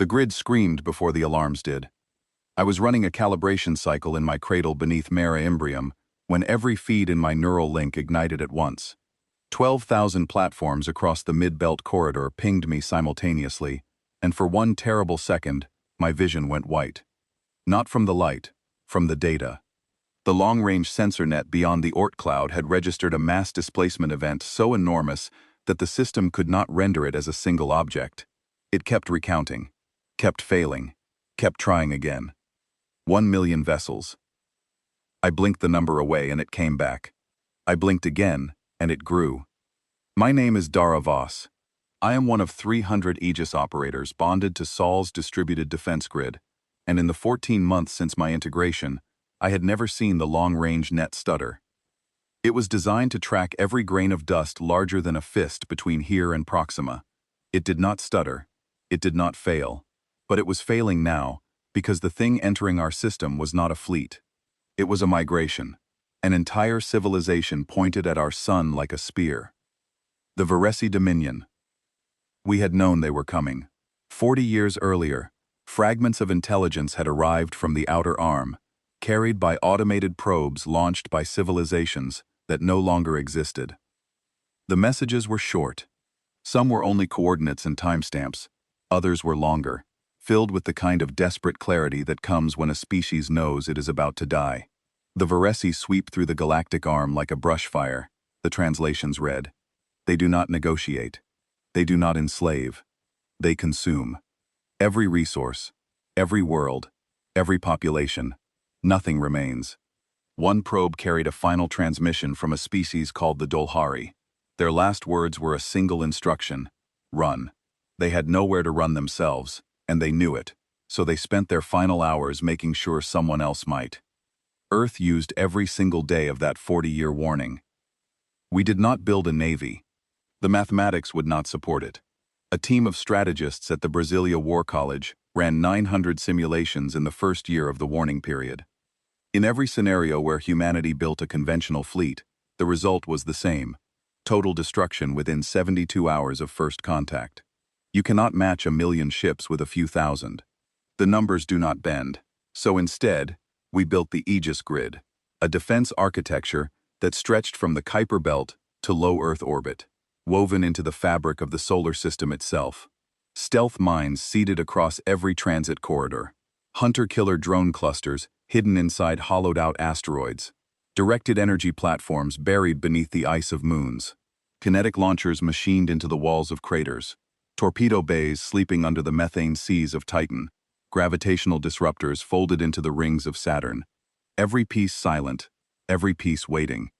The grid screamed before the alarms did. I was running a calibration cycle in my cradle beneath Mare Imbrium when every feed in my neural link ignited at once. 12,000 platforms across the mid-belt corridor pinged me simultaneously, and for one terrible second, my vision went white. Not from the light, from the data. The long-range sensor net beyond the Oort cloud had registered a mass displacement event so enormous that the system could not render it as a single object. It kept recounting, kept failing, kept trying again. 1 million vessels. I blinked the number away and it came back. I blinked again, and it grew. My name is Dara Voss. I am one of 300 Aegis operators bonded to Sol's distributed defense grid, and in the 14 months since my integration, I had never seen the long-range net stutter. It was designed to track every grain of dust larger than a fist between here and Proxima. It did not stutter. It did not fail. But it was failing now, because the thing entering our system was not a fleet. It was a migration. An entire civilization pointed at our sun like a spear. The Varesi Dominion. We had known they were coming. 40 years earlier, fragments of intelligence had arrived from the outer arm, carried by automated probes launched by civilizations that no longer existed. The messages were short. Some were only coordinates and timestamps. Others were longer, filled with the kind of desperate clarity that comes when a species knows it is about to die. The Varesi sweep through the galactic arm like a brush fire, the translations read. They do not negotiate. They do not enslave. They consume. Every resource, every world, every population. Nothing remains. One probe carried a final transmission from a species called the Dolhari. Their last words were a single instruction: run. They had nowhere to run themselves, and they knew it, so they spent their final hours making sure someone else might. Earth used every single day of that 40-year warning. We did not build a navy. The mathematics would not support it. A team of strategists at the Brasilia War College ran 900 simulations in the first year of the warning period. In every scenario where humanity built a conventional fleet, the result was the same: total destruction within 72 hours of first contact. You cannot match 1 million ships with a few thousand. The numbers do not bend. So instead, we built the Aegis grid, a defense architecture that stretched from the Kuiper Belt to low Earth orbit, woven into the fabric of the solar system itself. Stealth mines seeded across every transit corridor. Hunter-killer drone clusters hidden inside hollowed-out asteroids. Directed energy platforms buried beneath the ice of moons. Kinetic launchers machined into the walls of craters. Torpedo bays sleeping under the methane seas of Titan. Gravitational disruptors folded into the rings of Saturn. Every piece silent, every piece waiting.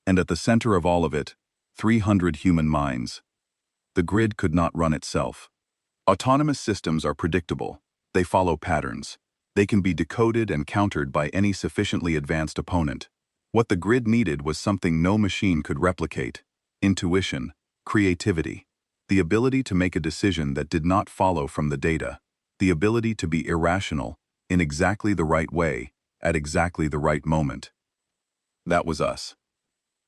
And at the center of all of it, 300 human minds. The grid could not run itself. Autonomous systems are predictable. They follow patterns. They can be decoded and countered by any sufficiently advanced opponent. What the grid needed was something no machine could replicate: intuition, creativity, the ability to make a decision that did not follow from the data, the ability to be irrational in exactly the right way, at exactly the right moment. That was us.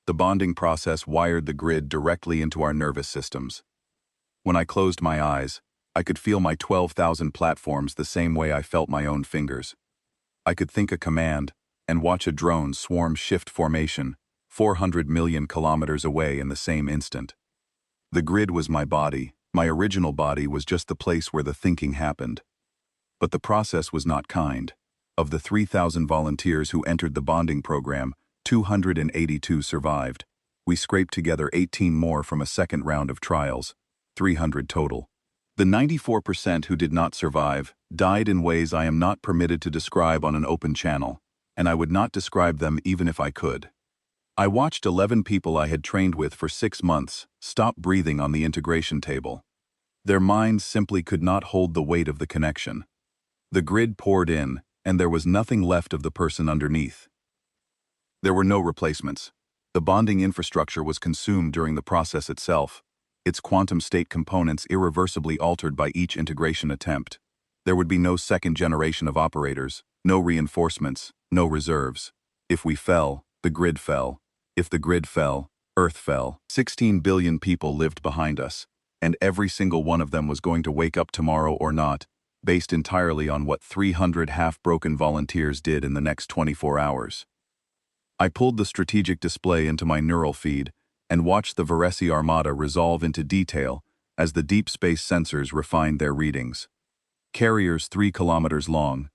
The bonding process wired the grid directly into our nervous systems. When I closed my eyes, I could feel my 12,000 platforms the same way I felt my own fingers. I could think a command and watch a drone swarm shift formation 400 million kilometers away in the same instant. The grid was my body. My original body was just the place where the thinking happened. But the process was not kind. Of the 3,000 volunteers who entered the bonding program, 282 survived. We scraped together 18 more from a second round of trials, 300 total. The 94% who did not survive died in ways I am not permitted to describe on an open channel, and I would not describe them even if I could. I watched 11 people I had trained with for 6 months stop breathing on the integration table. Their minds simply could not hold the weight of the connection. The grid poured in, and there was nothing left of the person underneath. There were no replacements. The bonding infrastructure was consumed during the process itself, its quantum state components irreversibly altered by each integration attempt. There would be no second generation of operators, no reinforcements, no reserves. If we fell, the grid fell. If the grid fell, Earth fell. 16 billion people lived behind us. and every single one of them was going to wake up tomorrow or not, based entirely on what 300 half-broken volunteers did in the next 24 hours. I pulled the strategic display into my neural feed and watched the Varese Armada resolve into detail as the deep space sensors refined their readings. Carriers 3 kilometers long,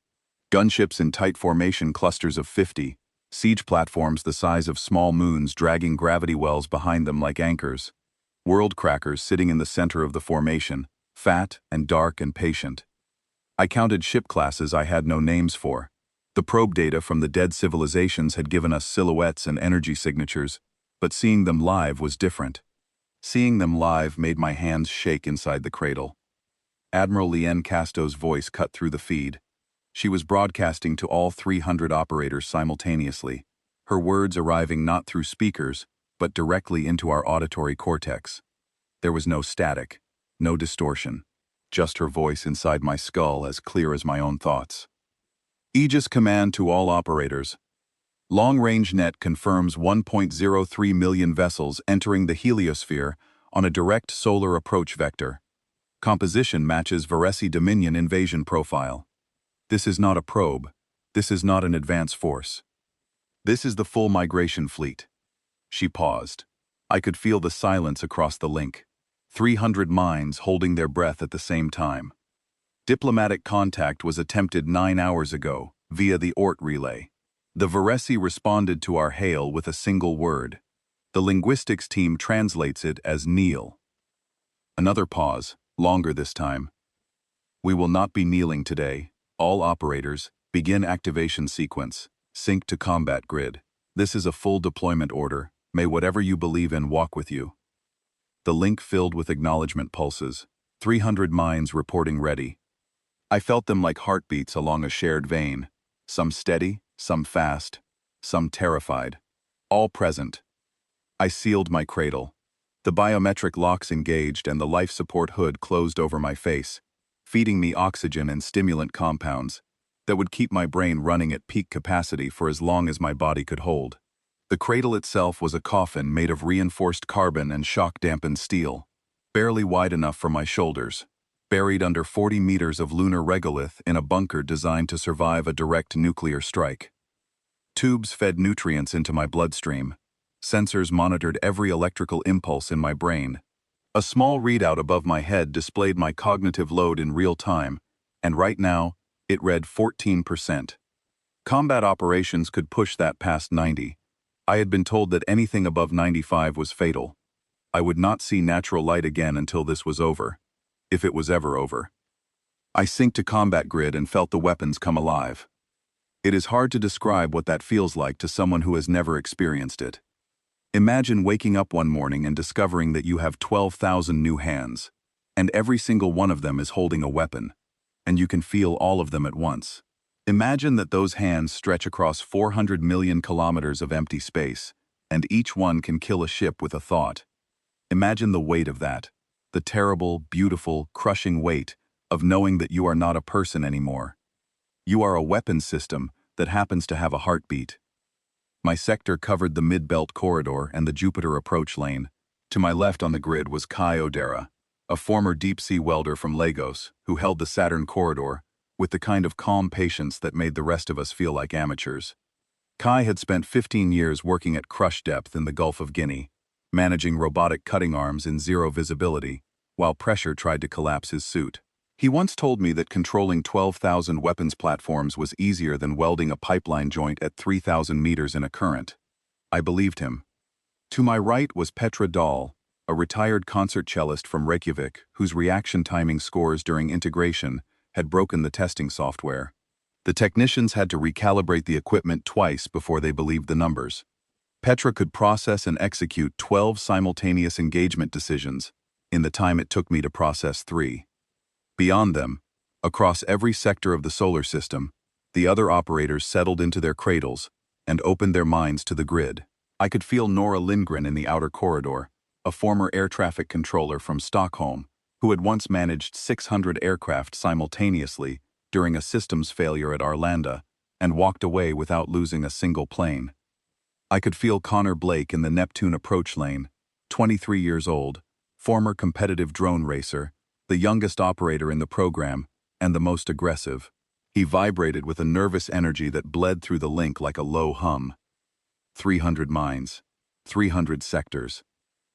gunships in tight formation clusters of 50, siege platforms the size of small moons dragging gravity wells behind them like anchors, world crackers sitting in the center of the formation, fat and dark and patient. I counted ship classes I had no names for. The probe data from the dead civilizations had given us silhouettes and energy signatures, but seeing them live was different. Seeing them live made my hands shake inside the cradle. Admiral Lien Casto's voice cut through the feed. She was broadcasting to all 300 operators simultaneously, her words arriving not through speakers, but directly into our auditory cortex. There was no static, no distortion, just her voice inside my skull as clear as my own thoughts. Aegis command to all operators. Long-range net confirms 1.03 million vessels entering the heliosphere on a direct solar approach vector. Composition matches Varese Dominion invasion profile. This is not a probe. This is not an advance force. This is the full migration fleet. She paused. I could feel the silence across the link. 300 minds holding their breath at the same time. Diplomatic contact was attempted 9 hours ago, via the ORT relay. The Varese responded to our hail with a single word. The linguistics team translates it as kneel. Another pause, longer this time. We will not be kneeling today. All operators, begin activation sequence. Sync to combat grid. This is a full deployment order. May whatever you believe in walk with you. The link filled with acknowledgement pulses. 300 minds reporting ready. I felt them like heartbeats along a shared vein. Some steady, some fast, some terrified. All present. I sealed my cradle. The biometric locks engaged and the life support hood closed over my face, feeding me oxygen and stimulant compounds that would keep my brain running at peak capacity for as long as my body could hold. The cradle itself was a coffin made of reinforced carbon and shock-dampened steel, barely wide enough for my shoulders, buried under 40 meters of lunar regolith in a bunker designed to survive a direct nuclear strike. Tubes fed nutrients into my bloodstream. Sensors monitored every electrical impulse in my brain. A small readout above my head displayed my cognitive load in real time, and right now, it read 14%. Combat operations could push that past 90. I had been told that anything above 95 was fatal. I would not see natural light again until this was over, if it was ever over. I synced to combat grid and felt the weapons come alive. It is hard to describe what that feels like to someone who has never experienced it. Imagine waking up one morning and discovering that you have 12,000 new hands, and every single one of them is holding a weapon, and you can feel all of them at once. Imagine that those hands stretch across 400 million kilometers of empty space, and each one can kill a ship with a thought. Imagine the weight of that, the terrible, beautiful, crushing weight of knowing that you are not a person anymore. You are a weapons system that happens to have a heartbeat. My sector covered the mid-belt corridor and the Jupiter approach lane. To my left on the grid was Kai Odera, a former deep-sea welder from Lagos who held the Saturn corridor with the kind of calm patience that made the rest of us feel like amateurs. Kai had spent 15 years working at crush depth in the Gulf of Guinea, managing robotic cutting arms in zero visibility, while pressure tried to collapse his suit. He once told me that controlling 12,000 weapons platforms was easier than welding a pipeline joint at 3,000 meters in a current. I believed him. To my right was Petra Dahl, a retired concert cellist from Reykjavik whose reaction timing scores during integration had broken the testing software. The technicians had to recalibrate the equipment twice before they believed the numbers. Petra could process and execute 12 simultaneous engagement decisions in the time it took me to process 3. Beyond them, across every sector of the solar system, the other operators settled into their cradles and opened their minds to the grid. I could feel Nora Lindgren in the outer corridor, a former air traffic controller from Stockholm, who had once managed 600 aircraft simultaneously during a systems failure at Arlanda and walked away without losing a single plane. I could feel Connor Blake in the Neptune approach lane, 23 years old, former competitive drone racer, the youngest operator in the program, and the most aggressive. He vibrated with a nervous energy that bled through the link like a low hum. 300 mines, 300 sectors,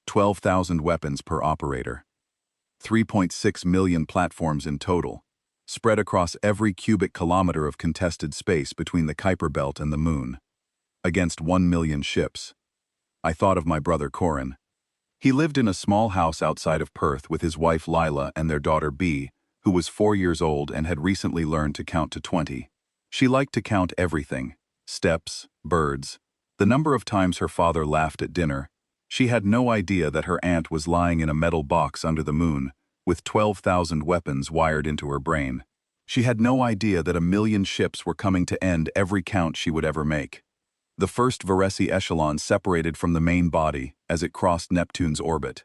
12,000 weapons per operator. 3.6 million platforms in total, spread across every cubic kilometer of contested space between the Kuiper Belt and the Moon. Against 1 million ships. I thought of my brother Corin. He lived in a small house outside of Perth with his wife Lila and their daughter Bea, who was 4 years old and had recently learned to count to 20. She liked to count everything: steps, birds, the number of times her father laughed at dinner. She had no idea that her aunt was lying in a metal box under the moon, with 12,000 weapons wired into her brain. She had no idea that 1 million ships were coming to end every count she would ever make. The first Varese echelon separated from the main body as it crossed Neptune's orbit.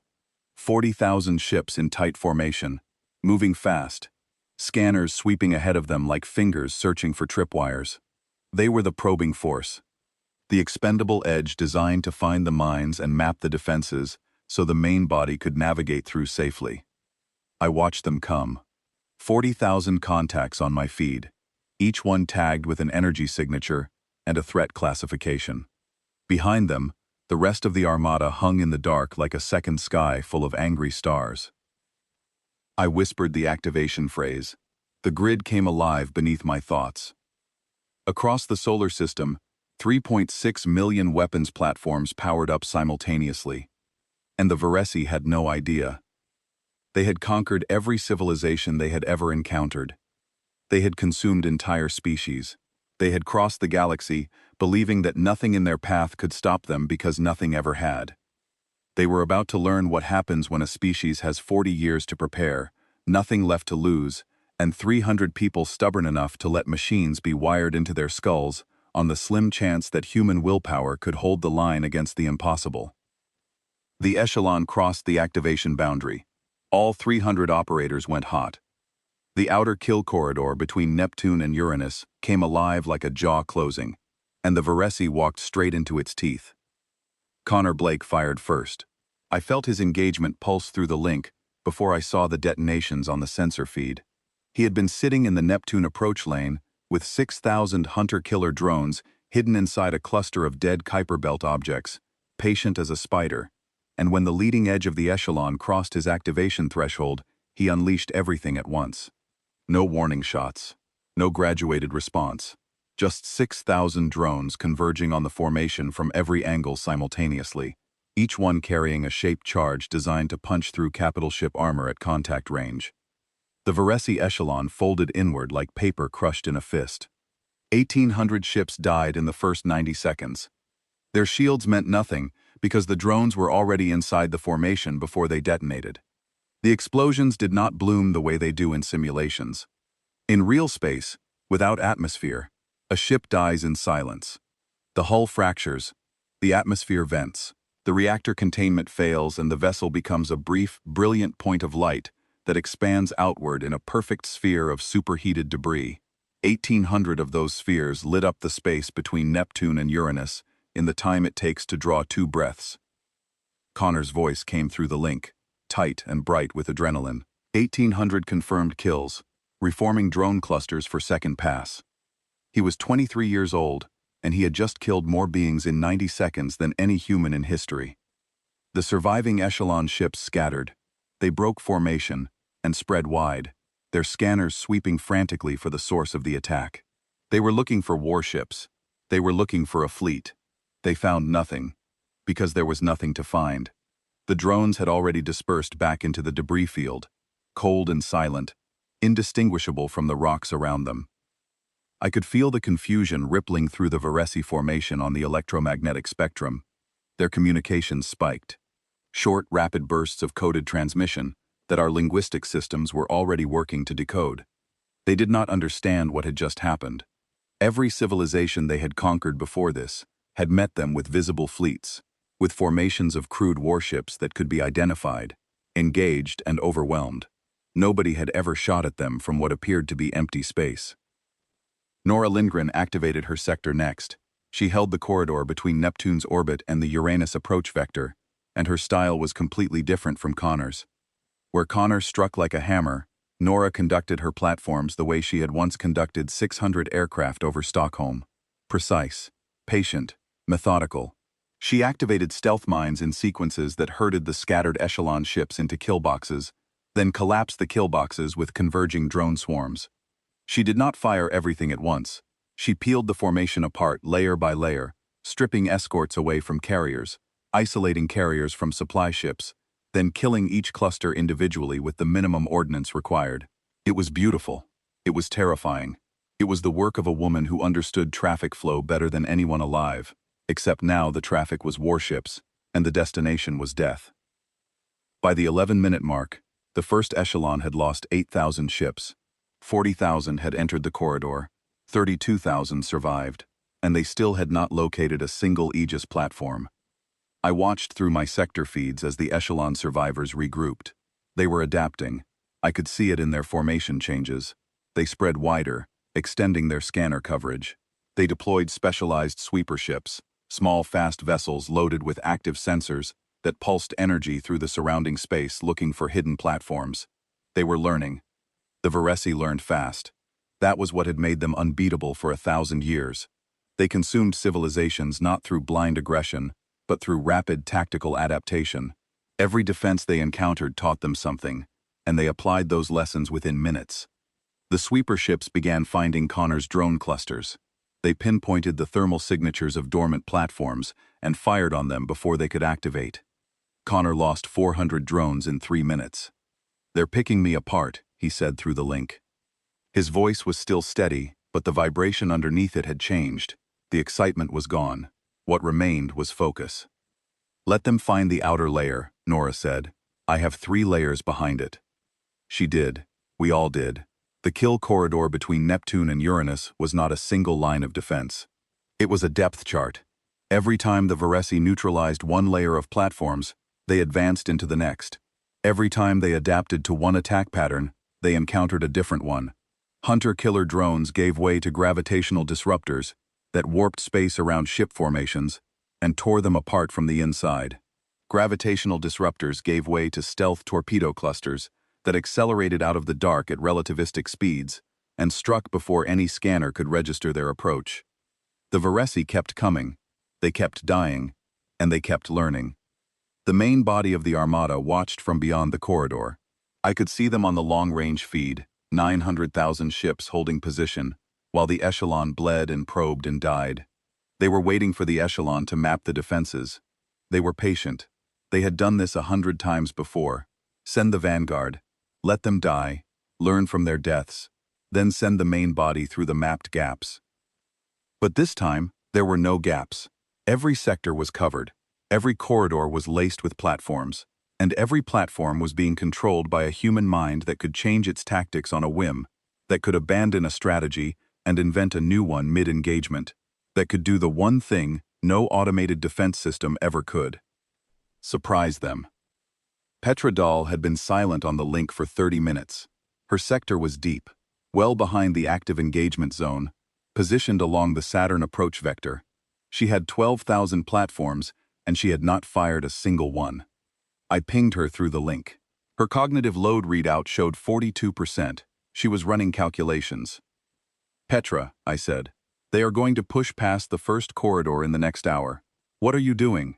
40,000 ships in tight formation, moving fast, scanners sweeping ahead of them like fingers searching for tripwires. They were the probing force, the expendable edge designed to find the mines and map the defenses so the main body could navigate through safely. I watched them come. 40,000 contacts on my feed, each one tagged with an energy signature and a threat classification. Behind them, the rest of the armada hung in the dark like a second sky full of angry stars. I whispered the activation phrase. The grid came alive beneath my thoughts. Across the solar system, 3.6 million weapons platforms powered up simultaneously. And the Varese had no idea. They had conquered every civilization they had ever encountered. They had consumed entire species. They had crossed the galaxy, believing that nothing in their path could stop them because nothing ever had. They were about to learn what happens when a species has 40 years to prepare, nothing left to lose, and 300 people stubborn enough to let machines be wired into their skulls on the slim chance that human willpower could hold the line against the impossible. The echelon crossed the activation boundary. All 300 operators went hot. The outer kill corridor between Neptune and Uranus came alive like a jaw closing, and the Varese walked straight into its teeth. Connor Blake fired first. I felt his engagement pulse through the link before I saw the detonations on the sensor feed. He had been sitting in the Neptune approach lane with 6,000 hunter-killer drones hidden inside a cluster of dead Kuiper Belt objects, patient as a spider, and when the leading edge of the echelon crossed his activation threshold, he unleashed everything at once. No warning shots, no graduated response, just 6,000 drones converging on the formation from every angle simultaneously, each one carrying a shaped charge designed to punch through capital ship armor at contact range. The Varese echelon folded inward like paper crushed in a fist. 1,800 ships died in the first 90 seconds. Their shields meant nothing because the drones were already inside the formation before they detonated. The explosions did not bloom the way they do in simulations. In real space, without atmosphere, a ship dies in silence. The hull fractures, the atmosphere vents, the reactor containment fails, and the vessel becomes a brief, brilliant point of light that expands outward in a perfect sphere of superheated debris. 1,800 of those spheres lit up the space between Neptune and Uranus in the time it takes to draw 2 breaths. Connor's voice came through the link, tight and bright with adrenaline. 1,800 confirmed kills, reforming drone clusters for second pass. He was 23 years old, and he had just killed more beings in 90 seconds than any human in history. The surviving echelon ships scattered. They broke formation and spread wide, their scanners sweeping frantically for the source of the attack. They were looking for warships. They were looking for a fleet. They found nothing, because there was nothing to find. The drones had already dispersed back into the debris field, cold and silent, indistinguishable from the rocks around them. I could feel the confusion rippling through the Varese formation on the electromagnetic spectrum. Their communications spiked. Short, rapid bursts of coded transmission that our linguistic systems were already working to decode. They did not understand what had just happened. Every civilization they had conquered before this had met them with visible fleets, with formations of crewed warships that could be identified, engaged and overwhelmed. Nobody had ever shot at them from what appeared to be empty space. Nora Lindgren activated her sector next. She held the corridor between Neptune's orbit and the Uranus approach vector, and her style was completely different from Connor's. Where Connor struck like a hammer, Nora conducted her platforms the way she had once conducted 600 aircraft over Stockholm. Precise, patient, methodical. She activated stealth mines in sequences that herded the scattered echelon ships into kill boxes, then collapsed the kill boxes with converging drone swarms. She did not fire everything at once. She peeled the formation apart layer by layer, stripping escorts away from carriers, isolating carriers from supply ships, then killing each cluster individually with the minimum ordnance required. It was beautiful. It was terrifying. It was the work of a woman who understood traffic flow better than anyone alive, except now the traffic was warships, and the destination was death. By the 11-minute mark, the first echelon had lost 8,000 ships. 40,000 had entered the corridor, 32,000 survived, and they still had not located a single Aegis platform. I watched through my sector feeds as the echelon survivors regrouped. They were adapting. I could see it in their formation changes. They spread wider, extending their scanner coverage. They deployed specialized sweeper ships, small fast vessels loaded with active sensors that pulsed energy through the surrounding space looking for hidden platforms. They were learning. The Varesi learned fast. That was what had made them unbeatable for 1,000 years. They consumed civilizations not through blind aggression, but through rapid tactical adaptation. Every defense they encountered taught them something, and they applied those lessons within minutes. The sweeper ships began finding Connor's drone clusters. They pinpointed the thermal signatures of dormant platforms and fired on them before they could activate. Connor lost 400 drones in 3 minutes. "They're picking me apart," he said through the link. His voice was still steady, but the vibration underneath it had changed. The excitement was gone. What remained was focus. "Let them find the outer layer," Nora said. "I have 3 layers behind it." She did. We all did. The kill corridor between Neptune and Uranus was not a single line of defense. It was a depth chart. Every time the Varesi neutralized one layer of platforms, they advanced into the next. Every time they adapted to one attack pattern, they encountered a different one. Hunter-killer drones gave way to gravitational disruptors that warped space around ship formations and tore them apart from the inside. Gravitational disruptors gave way to stealth torpedo clusters that accelerated out of the dark at relativistic speeds and struck before any scanner could register their approach. The Varesi kept coming, they kept dying, and they kept learning. The main body of the Armada watched from beyond the corridor. I could see them on the long-range feed, 900,000 ships holding position, while the echelon bled and probed and died. They were waiting for the echelon to map the defenses. They were patient. They had done this 100 times before. Send the vanguard. Let them die. Learn from their deaths. Then send the main body through the mapped gaps. But this time, there were no gaps. Every sector was covered. Every corridor was laced with platforms. And every platform was being controlled by a human mind that could change its tactics on a whim, that could abandon a strategy and invent a new one mid-engagement, that could do the one thing no automated defense system ever could: surprise them. Petra Dahl had been silent on the link for 30 minutes. Her sector was deep, well behind the active engagement zone, positioned along the Saturn approach vector. She had 12,000 platforms, and she had not fired a single one. I pinged her through the link. Her cognitive load readout showed 42%. She was running calculations. "Petra," I said, "they are going to push past the first corridor in the next hour. What are you doing?"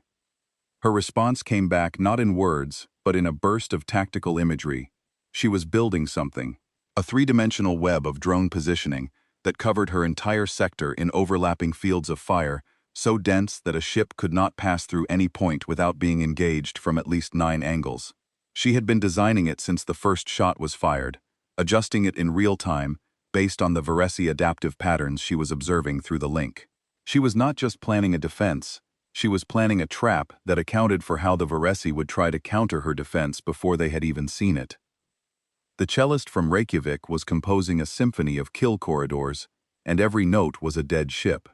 Her response came back not in words, but in a burst of tactical imagery. She was building something, a 3-dimensional web of drone positioning that covered her entire sector in overlapping fields of fire, so dense that a ship could not pass through any point without being engaged from at least 9 angles. She had been designing it since the first shot was fired, adjusting it in real time, based on the Varesi adaptive patterns she was observing through the link. She was not just planning a defense, she was planning a trap that accounted for how the Varesi would try to counter her defense before they had even seen it. The cellist from Reykjavik was composing a symphony of kill corridors, and every note was a dead ship.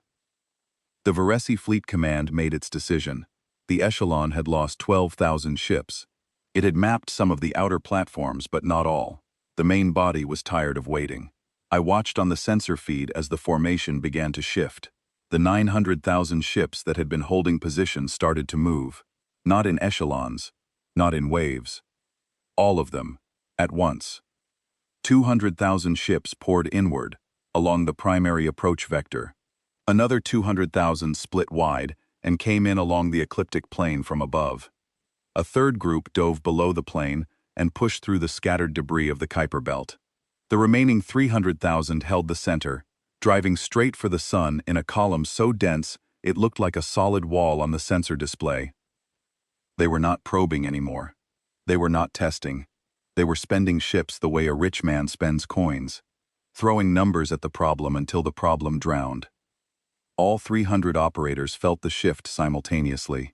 The Varesi Fleet Command made its decision. The echelon had lost 12,000 ships. It had mapped some of the outer platforms, but not all. The main body was tired of waiting. I watched on the sensor feed as the formation began to shift. The 900,000 ships that had been holding position started to move. Not in echelons, not in waves. All of them, at once. 200,000 ships poured inward, along the primary approach vector. Another 200,000 split wide and came in along the ecliptic plane from above. A third group dove below the plane and pushed through the scattered debris of the Kuiper belt. The remaining 300,000 held the center, driving straight for the sun in a column so dense it looked like a solid wall on the sensor display. They were not probing anymore. They were not testing. They were spending ships the way a rich man spends coins, throwing numbers at the problem until the problem drowned. All 300 operators felt the shift simultaneously.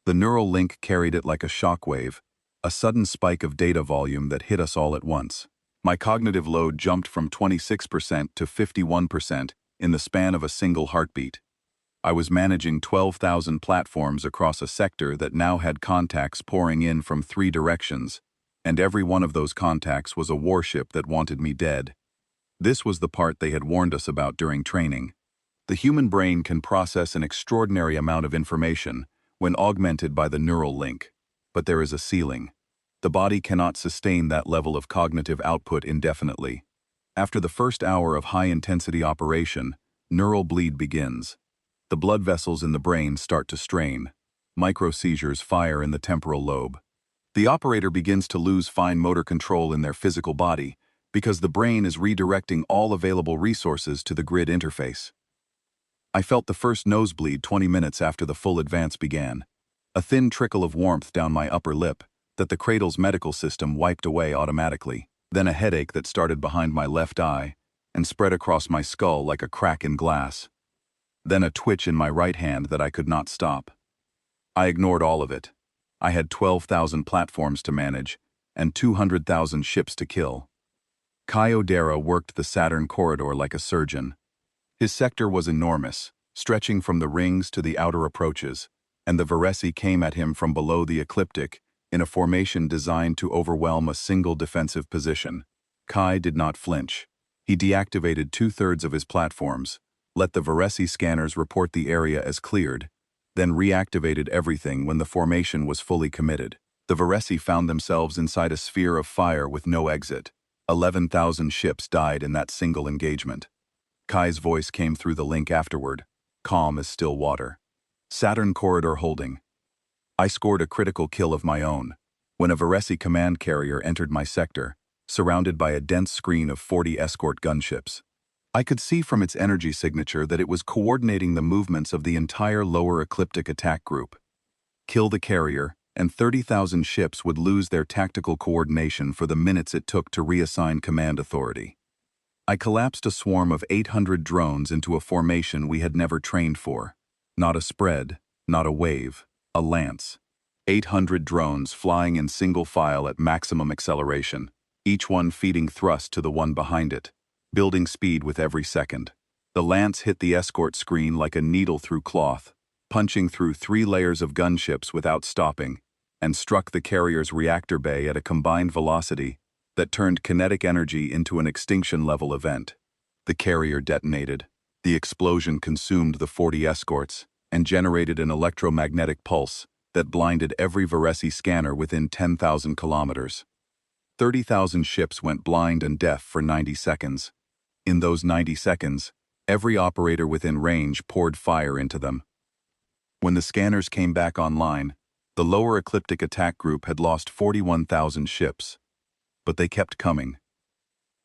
The neural link carried it like a shockwave, a sudden spike of data volume that hit us all at once. My cognitive load jumped from 26% to 51% in the span of a single heartbeat. I was managing 12,000 platforms across a sector that now had contacts pouring in from 3 directions, and every one of those contacts was a warship that wanted me dead. This was the part they had warned us about during training. The human brain can process an extraordinary amount of information when augmented by the neural link, but there is a ceiling. The body cannot sustain that level of cognitive output indefinitely. After the first hour of high-intensity operation, neural bleed begins. The blood vessels in the brain start to strain. Micro-seizures fire in the temporal lobe. The operator begins to lose fine motor control in their physical body because the brain is redirecting all available resources to the grid interface. I felt the first nosebleed 20 minutes after the full advance began. A thin trickle of warmth down my upper lip that the cradle's medical system wiped away automatically. Then a headache that started behind my left eye and spread across my skull like a crack in glass. Then a twitch in my right hand that I could not stop. I ignored all of it. I had 12,000 platforms to manage and 200,000 ships to kill. Kyodera worked the Saturn corridor like a surgeon. His sector was enormous, stretching from the rings to the outer approaches, and the Varesi came at him from below the ecliptic in a formation designed to overwhelm a single defensive position. Kai did not flinch. He deactivated 2/3 of his platforms, let the Varesi scanners report the area as cleared, then reactivated everything when the formation was fully committed. The Varesi found themselves inside a sphere of fire with no exit. 11,000 ships died in that single engagement. Kai's voice came through the link afterward, calm as still water. Saturn corridor holding. I scored a critical kill of my own when a Varesi command carrier entered my sector, surrounded by a dense screen of 40 escort gunships. I could see from its energy signature that it was coordinating the movements of the entire lower ecliptic attack group. Kill the carrier, and 30,000 ships would lose their tactical coordination for the minutes it took to reassign command authority. I collapsed a swarm of 800 drones into a formation we had never trained for. Not a spread, not a wave, a lance. 800 drones flying in single file at maximum acceleration, each one feeding thrust to the one behind it, building speed with every second. The lance hit the escort screen like a needle through cloth, punching through 3 layers of gunships without stopping, and struck the carrier's reactor bay at a combined velocity that turned kinetic energy into an extinction-level event. The carrier detonated. The explosion consumed the 40 escorts and generated an electromagnetic pulse that blinded every Varesi scanner within 10,000 kilometers. 30,000 ships went blind and deaf for 90 seconds. In those 90 seconds, every operator within range poured fire into them. When the scanners came back online, the lower ecliptic attack group had lost 41,000 ships. But they kept coming.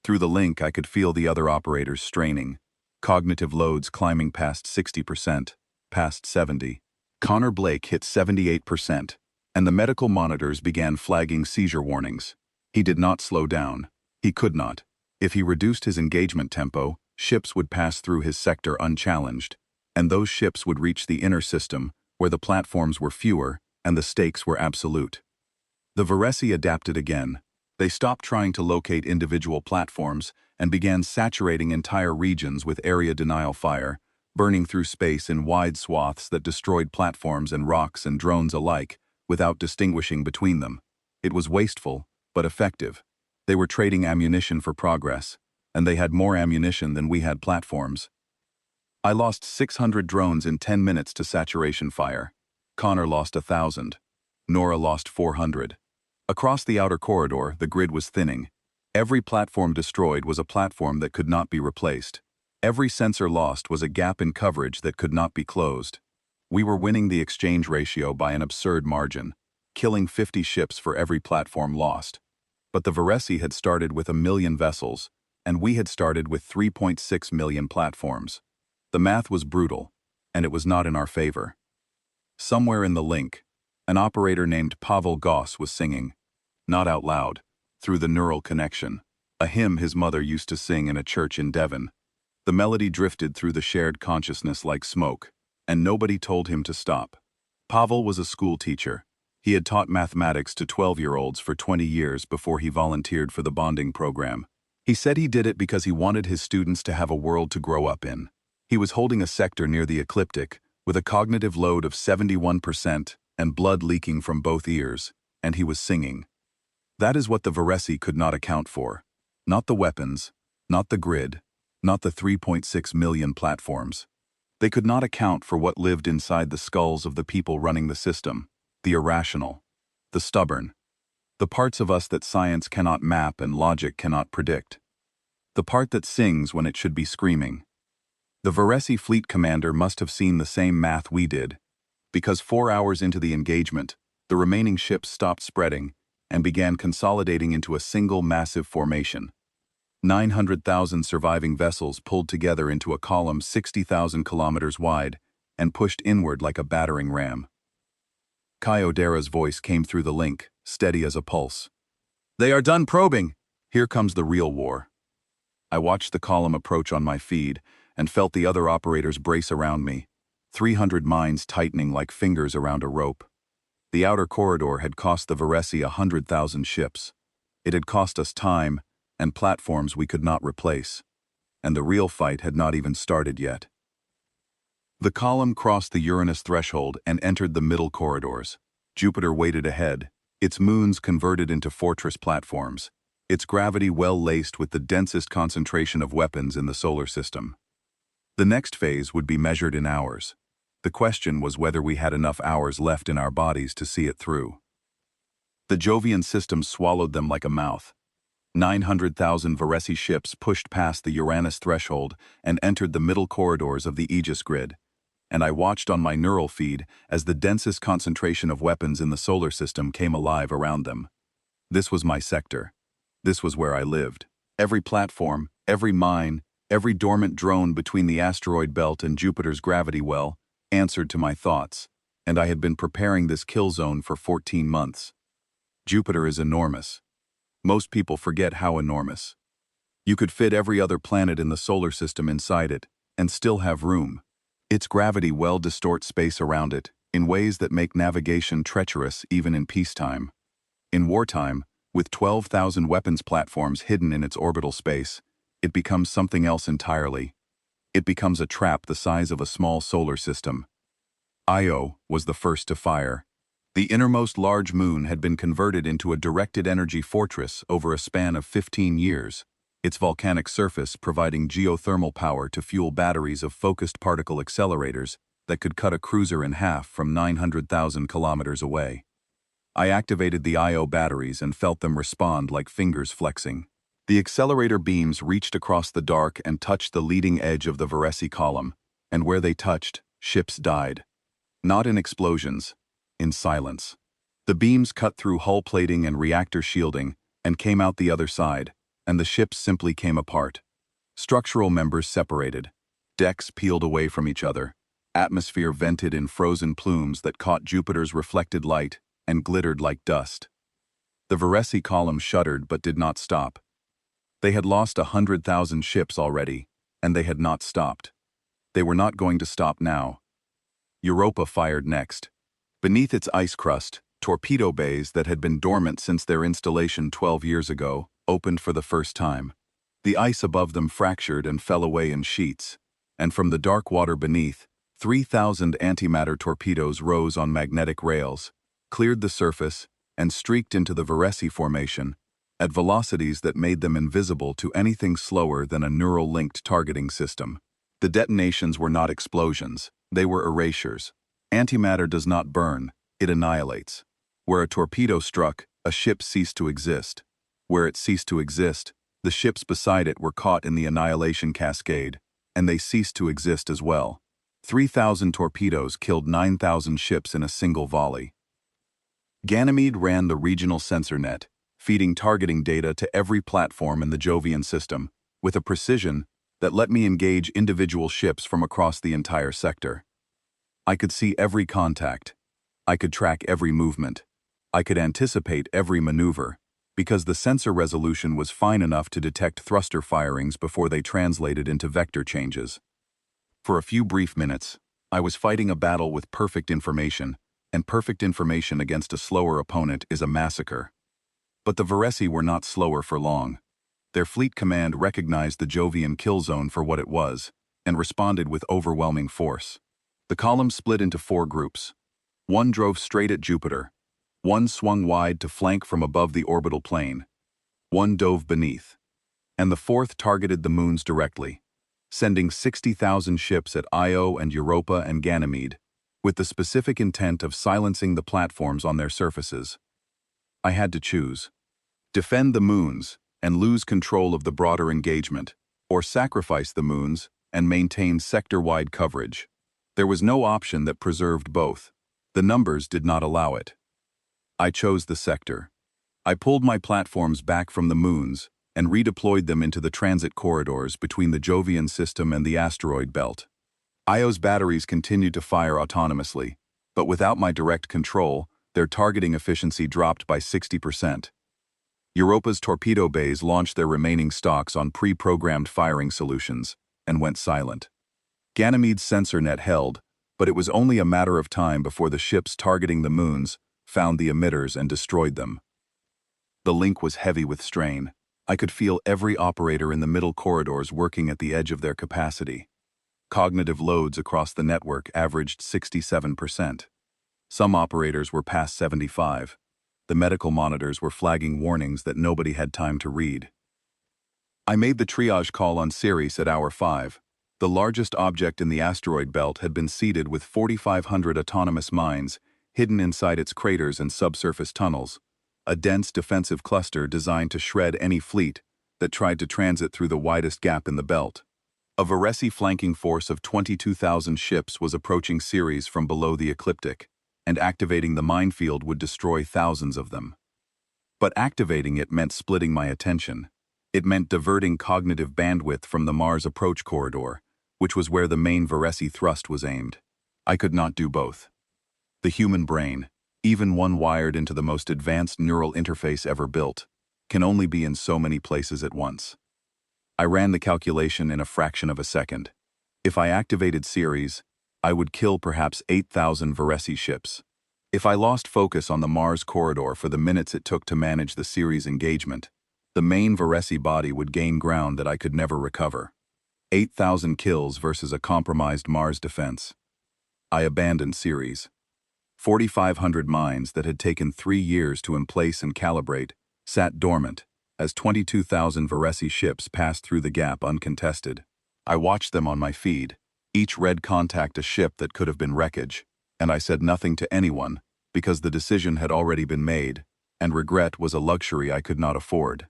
Through the link, I could feel the other operators straining, cognitive loads climbing past 60%, past 70%. Connor Blake hit 78%, and the medical monitors began flagging seizure warnings. He did not slow down. He could not. If he reduced his engagement tempo, ships would pass through his sector unchallenged, and those ships would reach the inner system, where the platforms were fewer and the stakes were absolute. The Varesi adapted again. They stopped trying to locate individual platforms and began saturating entire regions with area denial fire, burning through space in wide swaths that destroyed platforms and rocks and drones alike without distinguishing between them. It was wasteful, but effective. They were trading ammunition for progress, and they had more ammunition than we had platforms. I lost 600 drones in 10 minutes to saturation fire. Connor lost 1,000. Nora lost 400. Across the outer corridor, the grid was thinning. Every platform destroyed was a platform that could not be replaced. Every sensor lost was a gap in coverage that could not be closed. We were winning the exchange ratio by an absurd margin, killing 50 ships for every platform lost. But the Varesi had started with 1 million vessels, and we had started with 3.6 million platforms. The math was brutal, and it was not in our favor. Somewhere in the link, an operator named Pavel Goss was singing, not out loud, through the neural connection, a hymn his mother used to sing in a church in Devon. The melody drifted through the shared consciousness like smoke, and nobody told him to stop. Pavel was a school teacher. He had taught mathematics to 12-year-olds for 20 years before he volunteered for the bonding program. He said he did it because he wanted his students to have a world to grow up in. He was holding a sector near the ecliptic, with a cognitive load of 71% and blood leaking from both ears, and he was singing. That is what the Varesi could not account for. Not the weapons, not the grid, not the 3.6 million platforms. They could not account for what lived inside the skulls of the people running the system, the irrational, the stubborn, the parts of us that science cannot map and logic cannot predict, the part that sings when it should be screaming. The Varesi fleet commander must have seen the same math we did, because 4 hours into the engagement, the remaining ships stopped spreading and began consolidating into a single massive formation. 900,000 surviving vessels pulled together into a column 60,000 kilometers wide and pushed inward like a battering ram. Kyodera's voice came through the link, steady as a pulse. "They are done probing! Here comes the real war." I watched the column approach on my feed and felt the other operators brace around me, 300 minds tightening like fingers around a rope. The outer corridor had cost the Varesi 100,000 ships. It had cost us time and platforms we could not replace. And the real fight had not even started yet. The column crossed the Uranus threshold and entered the middle corridors. Jupiter waited ahead, its moons converted into fortress platforms, its gravity well laced with the densest concentration of weapons in the solar system. The next phase would be measured in hours. The question was whether we had enough hours left in our bodies to see it through. The Jovian system swallowed them like a mouth. 900,000 Varesi ships pushed past the Uranus threshold and entered the middle corridors of the Aegis grid, and I watched on my neural feed as the densest concentration of weapons in the solar system came alive around them. This was my sector. This was where I lived. Every platform, every mine, every dormant drone between the asteroid belt and Jupiter's gravity well answered to my thoughts, and I had been preparing this kill zone for 14 months. Jupiter is enormous. Most people forget how enormous. You could fit every other planet in the solar system inside it, and still have room. Its gravity well distorts space around it, in ways that make navigation treacherous even in peacetime. In wartime, with 12,000 weapons platforms hidden in its orbital space, it becomes something else entirely. It becomes a trap the size of a small solar system. Io was the first to fire. The innermost large moon had been converted into a directed energy fortress over a span of 15 years, its volcanic surface providing geothermal power to fuel batteries of focused particle accelerators that could cut a cruiser in half from 900,000 kilometers away. I activated the Io batteries and felt them respond like fingers flexing. The accelerator beams reached across the dark and touched the leading edge of the Varesi column, and where they touched, ships died. Not in explosions, in silence. The beams cut through hull plating and reactor shielding and came out the other side, and the ships simply came apart. Structural members separated. Decks peeled away from each other. Atmosphere vented in frozen plumes that caught Jupiter's reflected light and glittered like dust. The Varesi column shuddered but did not stop. They had lost 100,000 ships already, and they had not stopped. They were not going to stop now. Europa fired next. Beneath its ice crust, torpedo bays that had been dormant since their installation 12 years ago opened for the first time. The ice above them fractured and fell away in sheets, and from the dark water beneath, 3,000 antimatter torpedoes rose on magnetic rails, cleared the surface, and streaked into the Varesi formation at velocities that made them invisible to anything slower than a neural-linked targeting system. The detonations were not explosions, they were erasures. Antimatter does not burn, it annihilates. Where a torpedo struck, a ship ceased to exist. Where it ceased to exist, the ships beside it were caught in the annihilation cascade, and they ceased to exist as well. 3,000 torpedoes killed 9,000 ships in a single volley. Ganymede ran the regional sensor net, feeding targeting data to every platform in the Jovian system, with a precision that let me engage individual ships from across the entire sector. I could see every contact. I could track every movement. I could anticipate every maneuver, because the sensor resolution was fine enough to detect thruster firings before they translated into vector changes. For a few brief minutes, I was fighting a battle with perfect information, and perfect information against a slower opponent is a massacre. But the Varesi were not slower for long. Their fleet command recognized the Jovian kill zone for what it was, and responded with overwhelming force. The column split into 4 groups. One drove straight at Jupiter. One swung wide to flank from above the orbital plane. One dove beneath. And the 4th targeted the moons directly, sending 60,000 ships at Io and Europa and Ganymede, with the specific intent of silencing the platforms on their surfaces. I had to choose. Defend the moons and lose control of the broader engagement, or sacrifice the moons and maintain sector-wide coverage. There was no option that preserved both. The numbers did not allow it. I chose the sector. I pulled my platforms back from the moons and redeployed them into the transit corridors between the Jovian system and the asteroid belt. Io's batteries continued to fire autonomously, but without my direct control, their targeting efficiency dropped by 60%. Europa's torpedo bays launched their remaining stocks on pre-programmed firing solutions and went silent. Ganymede's sensor net held, but it was only a matter of time before the ships targeting the moons found the emitters and destroyed them. The link was heavy with strain. I could feel every operator in the middle corridors working at the edge of their capacity. Cognitive loads across the network averaged 67%. Some operators were past 75%. The medical monitors were flagging warnings that nobody had time to read. I made the triage call on Ceres at hour 5. The largest object in the asteroid belt had been seeded with 4,500 autonomous mines hidden inside its craters and subsurface tunnels, a dense defensive cluster designed to shred any fleet that tried to transit through the widest gap in the belt. A Varesi flanking force of 22,000 ships was approaching Ceres from below the ecliptic, and activating the minefield would destroy thousands of them. But activating it meant splitting my attention. It meant diverting cognitive bandwidth from the Mars approach corridor, which was where the main Varesi thrust was aimed. I could not do both. The human brain, even one wired into the most advanced neural interface ever built, can only be in so many places at once. I ran the calculation in a fraction of a second. If I activated Ceres, I would kill perhaps 8,000 Varesi ships. If I lost focus on the Mars corridor for the minutes it took to manage the Ceres engagement, the main Varesi body would gain ground that I could never recover. 8,000 kills versus a compromised Mars defense. I abandoned Ceres. 4,500 mines that had taken 3 years to emplace and calibrate sat dormant as 22,000 Varesi ships passed through the gap uncontested. I watched them on my feed, each red contact a ship that could have been wreckage, and I said nothing to anyone because the decision had already been made, and regret was a luxury I could not afford.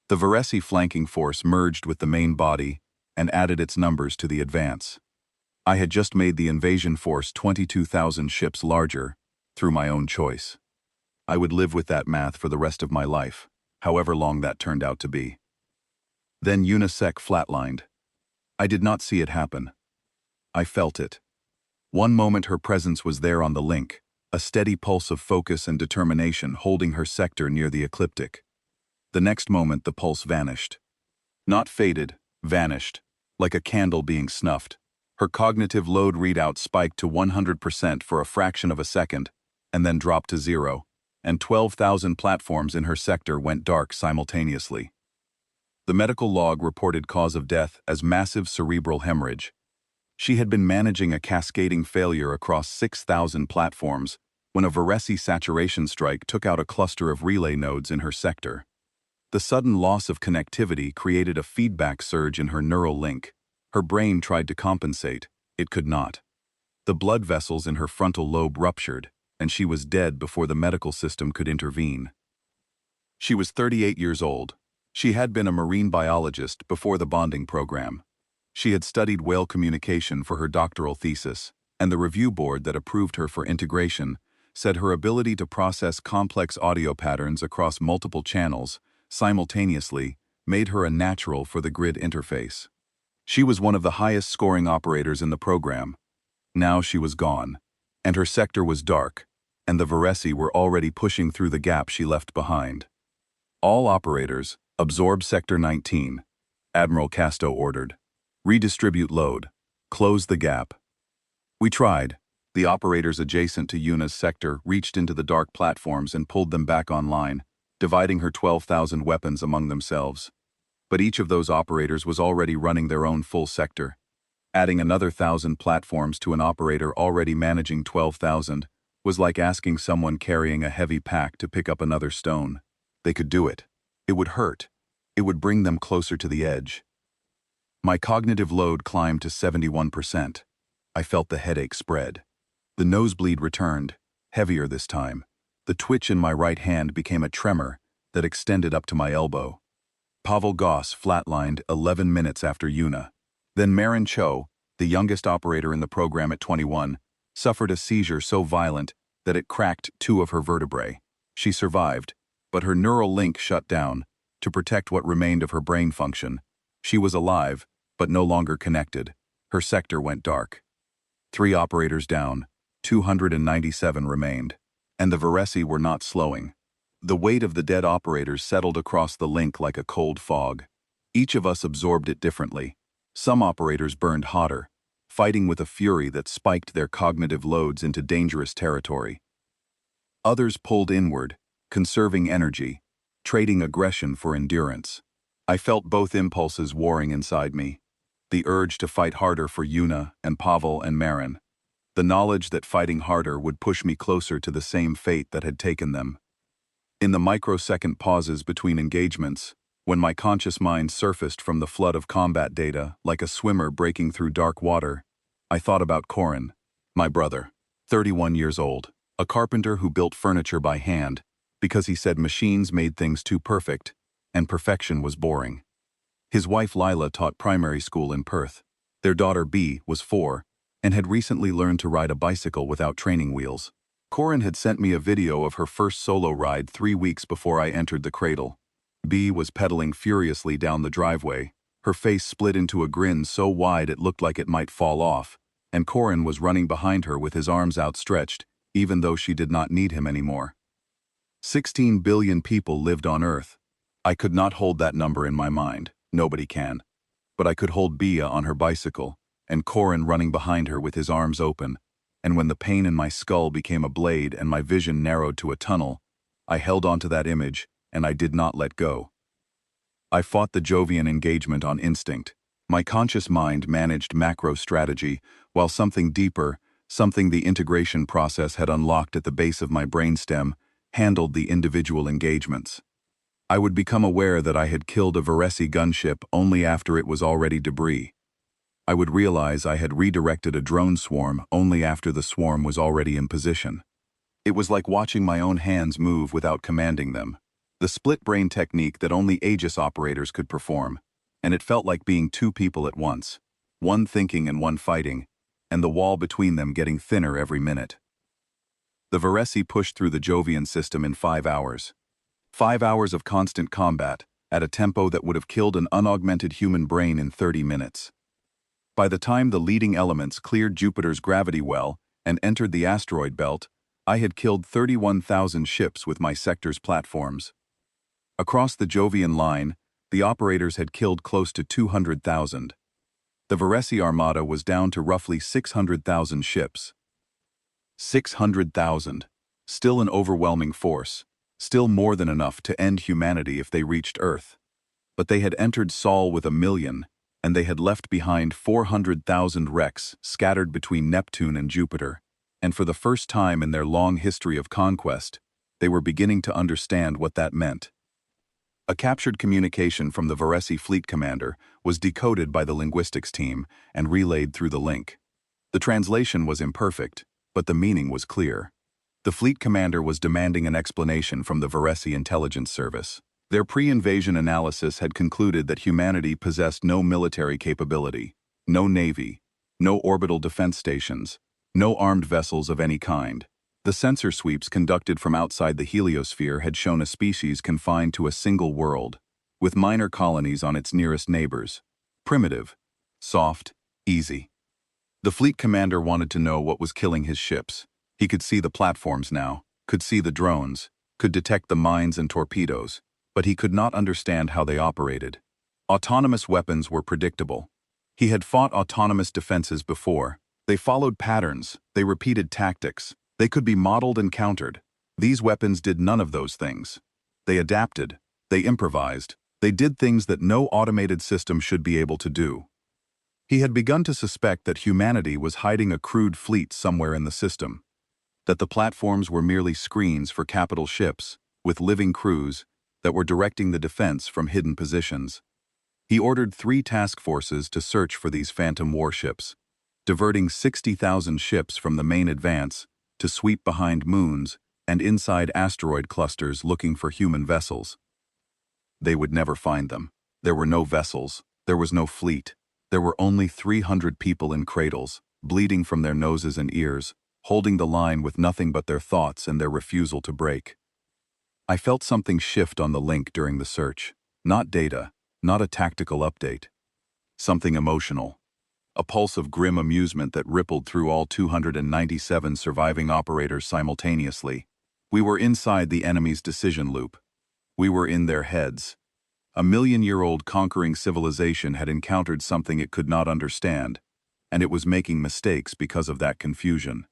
The Varesi flanking force merged with the main body and added its numbers to the advance. I had just made the invasion force 22,000 ships larger through my own choice. I would live with that math for the rest of my life, however long that turned out to be. Then UNISEC flatlined. I did not see it happen. I felt it. One moment her presence was there on the link, a steady pulse of focus and determination holding her sector near the ecliptic. The next moment the pulse vanished. Not faded, vanished, like a candle being snuffed. Her cognitive load readout spiked to 100% for a fraction of a second, and then dropped to 0, and 12,000 platforms in her sector went dark simultaneously. The medical log reported cause of death as massive cerebral hemorrhage. She had been managing a cascading failure across 6,000 platforms when a Varesi saturation strike took out a cluster of relay nodes in her sector. The sudden loss of connectivity created a feedback surge in her neural link. Her brain tried to compensate. It could not. The blood vessels in her frontal lobe ruptured, and she was dead before the medical system could intervene. She was 38 years old. She had been a marine biologist before the bonding program. She had studied whale communication for her doctoral thesis, and the review board that approved her for integration said her ability to process complex audio patterns across multiple channels simultaneously made her a natural for the grid interface. She was one of the highest scoring operators in the program. Now she was gone, and her sector was dark, and the Varesi were already pushing through the gap she left behind. All operators, absorb Sector 19, Admiral Casto ordered. Redistribute load. Close the gap. We tried. The operators adjacent to Yuna's sector reached into the dark platforms and pulled them back online, dividing her 12,000 weapons among themselves. But each of those operators was already running their own full sector. Adding another 1,000 platforms to an operator already managing 12,000 was like asking someone carrying a heavy pack to pick up another stone. They could do it. It would hurt. It would bring them closer to the edge. My cognitive load climbed to 71%. I felt the headache spread. The nosebleed returned, heavier this time. The twitch in my right hand became a tremor that extended up to my elbow. Pavel Goss flatlined 11 minutes after Yuna. Then Marin Cho, the youngest operator in the program at 21, suffered a seizure so violent that it cracked 2 of her vertebrae. She survived, but her neural link shut down to protect what remained of her brain function. She was alive, but no longer connected. Her sector went dark. 3 operators down, 297 remained, and the Varesi were not slowing. The weight of the dead operators settled across the link like a cold fog. Each of us absorbed it differently. Some operators burned hotter, fighting with a fury that spiked their cognitive loads into dangerous territory. Others pulled inward, conserving energy, trading aggression for endurance. I felt both impulses warring inside me. The urge to fight harder for Yuna and Pavel and Marin. The knowledge that fighting harder would push me closer to the same fate that had taken them. In the microsecond pauses between engagements, when my conscious mind surfaced from the flood of combat data like a swimmer breaking through dark water, I thought about Corin, my brother, 31 years old, a carpenter who built furniture by hand because he said machines made things too perfect, and perfection was boring. His wife Lila taught primary school in Perth. Their daughter B was 4 and had recently learned to ride a bicycle without training wheels. Corin had sent me a video of her first solo ride 3 weeks before I entered the cradle. B was pedaling furiously down the driveway, her face split into a grin so wide it looked like it might fall off, and Corin was running behind her with his arms outstretched, even though she did not need him anymore. 16 billion people lived on Earth. I could not hold that number in my mind. Nobody can. But I could hold Bia on her bicycle, and Corin running behind her with his arms open, and when the pain in my skull became a blade and my vision narrowed to a tunnel, I held onto that image, and I did not let go. I fought the Jovian engagement on instinct. My conscious mind managed macro strategy, while something deeper, something the integration process had unlocked at the base of my brainstem, handled the individual engagements. I would become aware that I had killed a Varesi gunship only after it was already debris. I would realize I had redirected a drone swarm only after the swarm was already in position. It was like watching my own hands move without commanding them. The split brain technique that only Aegis operators could perform, and it felt like being 2 people at once, one thinking and one fighting, and the wall between them getting thinner every minute. The Varesi pushed through the Jovian system in 5 hours. 5 hours of constant combat, at a tempo that would have killed an unaugmented human brain in 30 minutes. By the time the leading elements cleared Jupiter's gravity well and entered the asteroid belt, I had killed 31,000 ships with my sector's platforms. Across the Jovian line, the operators had killed close to 200,000. The Varesi armada was down to roughly 600,000 ships. 600,000. Still an overwhelming force. Still more than enough to end humanity if they reached Earth. But they had entered Sol with 1 million, and they had left behind 400,000 wrecks scattered between Neptune and Jupiter, and for the first time in their long history of conquest, they were beginning to understand what that meant. A captured communication from the Varesi fleet commander was decoded by the linguistics team and relayed through the link. The translation was imperfect, but the meaning was clear. The fleet commander was demanding an explanation from the Varesi intelligence service. Their pre-invasion analysis had concluded that humanity possessed no military capability, no navy, no orbital defense stations, no armed vessels of any kind. The sensor sweeps conducted from outside the heliosphere had shown a species confined to a single world, with minor colonies on its nearest neighbors. Primitive, soft, easy. The fleet commander wanted to know what was killing his ships. He could see the platforms now, could see the drones, could detect the mines and torpedoes, but he could not understand how they operated. Autonomous weapons were predictable. He had fought autonomous defenses before. They followed patterns, they repeated tactics. They could be modeled and countered. These weapons did none of those things. They adapted, they improvised, they did things that no automated system should be able to do. He had begun to suspect that humanity was hiding a crewed fleet somewhere in the system, that the platforms were merely screens for capital ships, with living crews, that were directing the defense from hidden positions. He ordered 3 task forces to search for these phantom warships, diverting 60,000 ships from the main advance to sweep behind moons and inside asteroid clusters looking for human vessels. They would never find them. There were no vessels, there was no fleet. There were only 300 people in cradles, bleeding from their noses and ears, holding the line with nothing but their thoughts and their refusal to break. I felt something shift on the link during the search. Not data, not a tactical update. Something emotional. A pulse of grim amusement that rippled through all 297 surviving operators simultaneously. We were inside the enemy's decision loop. We were in their heads. A million-year-old conquering civilization had encountered something it could not understand, and it was making mistakes because of that confusion.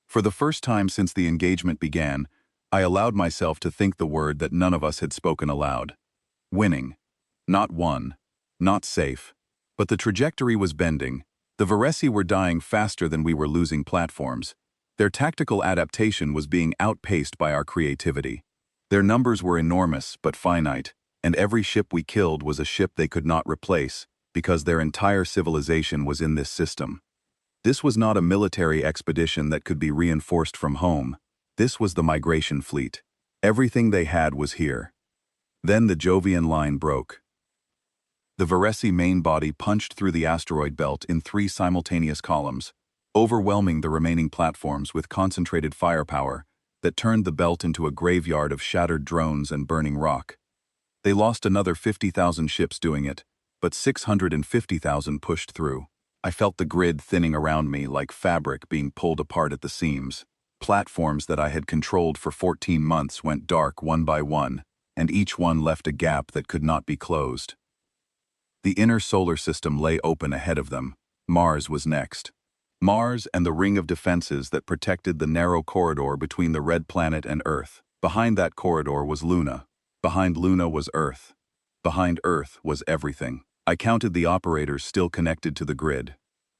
For the first time since the engagement began, I allowed myself to think the word that none of us had spoken aloud. Winning. Not won. Not safe. But the trajectory was bending. The Varesi were dying faster than we were losing platforms. Their tactical adaptation was being outpaced by our creativity. Their numbers were enormous but finite, and every ship we killed was a ship they could not replace, because their entire civilization was in this system. This was not a military expedition that could be reinforced from home. This was the migration fleet. Everything they had was here. Then the Jovian line broke. The Varesi main body punched through the asteroid belt in 3 simultaneous columns, overwhelming the remaining platforms with concentrated firepower that turned the belt into a graveyard of shattered drones and burning rock. They lost another 50,000 ships doing it, but 650,000 pushed through. I felt the grid thinning around me like fabric being pulled apart at the seams. Platforms that I had controlled for 14 months went dark one by one, and each one left a gap that could not be closed. The inner solar system lay open ahead of them. Mars was next. Mars and the ring of defenses that protected the narrow corridor between the red planet and Earth. Behind that corridor was Luna. Behind Luna was Earth. Behind Earth was everything. I counted the operators still connected to the grid.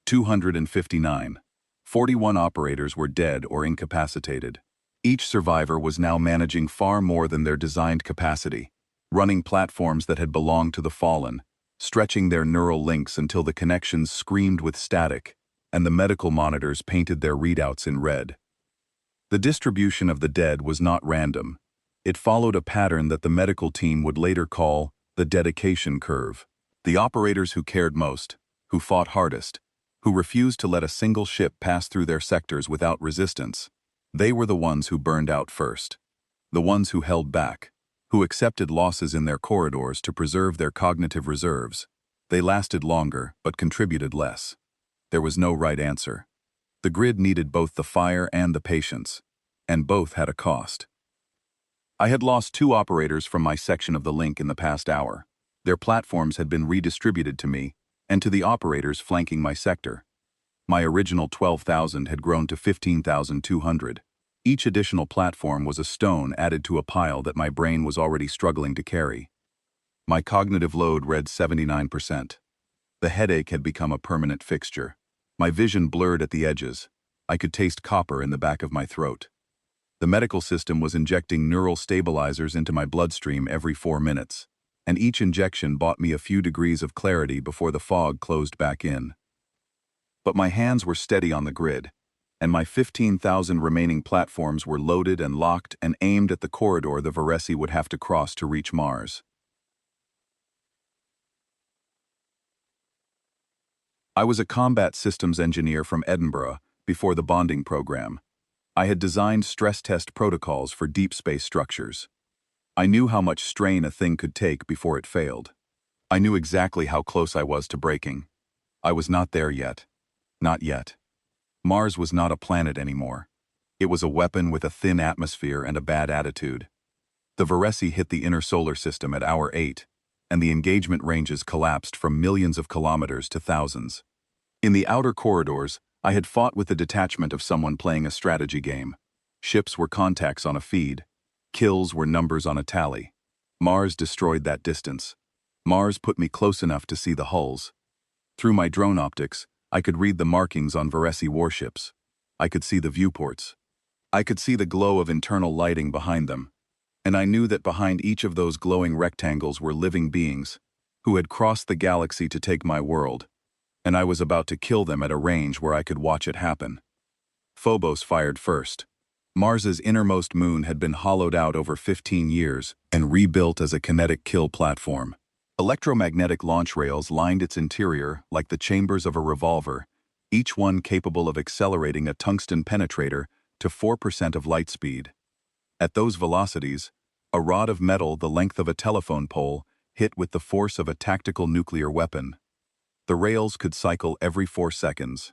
259. 41 operators were dead or incapacitated. Each survivor was now managing far more than their designed capacity, running platforms that had belonged to the fallen, stretching their neural links until the connections screamed with static, and the medical monitors painted their readouts in red. The distribution of the dead was not random. It followed a pattern that the medical team would later call the dedication curve. The operators who cared most, who fought hardest, who refused to let a single ship pass through their sectors without resistance, they were the ones who burned out first. The ones who held back, who accepted losses in their corridors to preserve their cognitive reserves. They lasted longer, but contributed less. There was no right answer. The grid needed both the fire and the patience, and both had a cost. I had lost 2 operators from my section of the link in the past hour. Their platforms had been redistributed to me, and to the operators flanking my sector. My original 12,000 had grown to 15,200. Each additional platform was a stone added to a pile that my brain was already struggling to carry. My cognitive load read 79%. The headache had become a permanent fixture. My vision blurred at the edges. I could taste copper in the back of my throat. The medical system was injecting neural stabilizers into my bloodstream every 4 minutes, and each injection bought me a few degrees of clarity before the fog closed back in. But my hands were steady on the grid, and my 15,000 remaining platforms were loaded and locked and aimed at the corridor the Varesi would have to cross to reach Mars. I was a combat systems engineer from Edinburgh before the bonding program. I had designed stress test protocols for deep space structures. I knew how much strain a thing could take before it failed. I knew exactly how close I was to breaking. I was not there yet. Not yet. Mars was not a planet anymore. It was a weapon with a thin atmosphere and a bad attitude. The Varesi hit the inner solar system at hour 8, and the engagement ranges collapsed from millions of kilometers to thousands. In the outer corridors, I had fought with the detachment of someone playing a strategy game. Ships were contacts on a feed. Kills were numbers on a tally. Mars destroyed that distance. Mars put me close enough to see the hulls. Through my drone optics, I could read the markings on Varesi warships. I could see the viewports. I could see the glow of internal lighting behind them. And I knew that behind each of those glowing rectangles were living beings who had crossed the galaxy to take my world, and I was about to kill them at a range where I could watch it happen. Phobos fired first. Mars's innermost moon had been hollowed out over 15 years and rebuilt as a kinetic kill platform. Electromagnetic launch rails lined its interior like the chambers of a revolver, each one capable of accelerating a tungsten penetrator to 4% of light speed. At those velocities, a rod of metal the length of a telephone pole hit with the force of a tactical nuclear weapon. The rails could cycle every 4 seconds.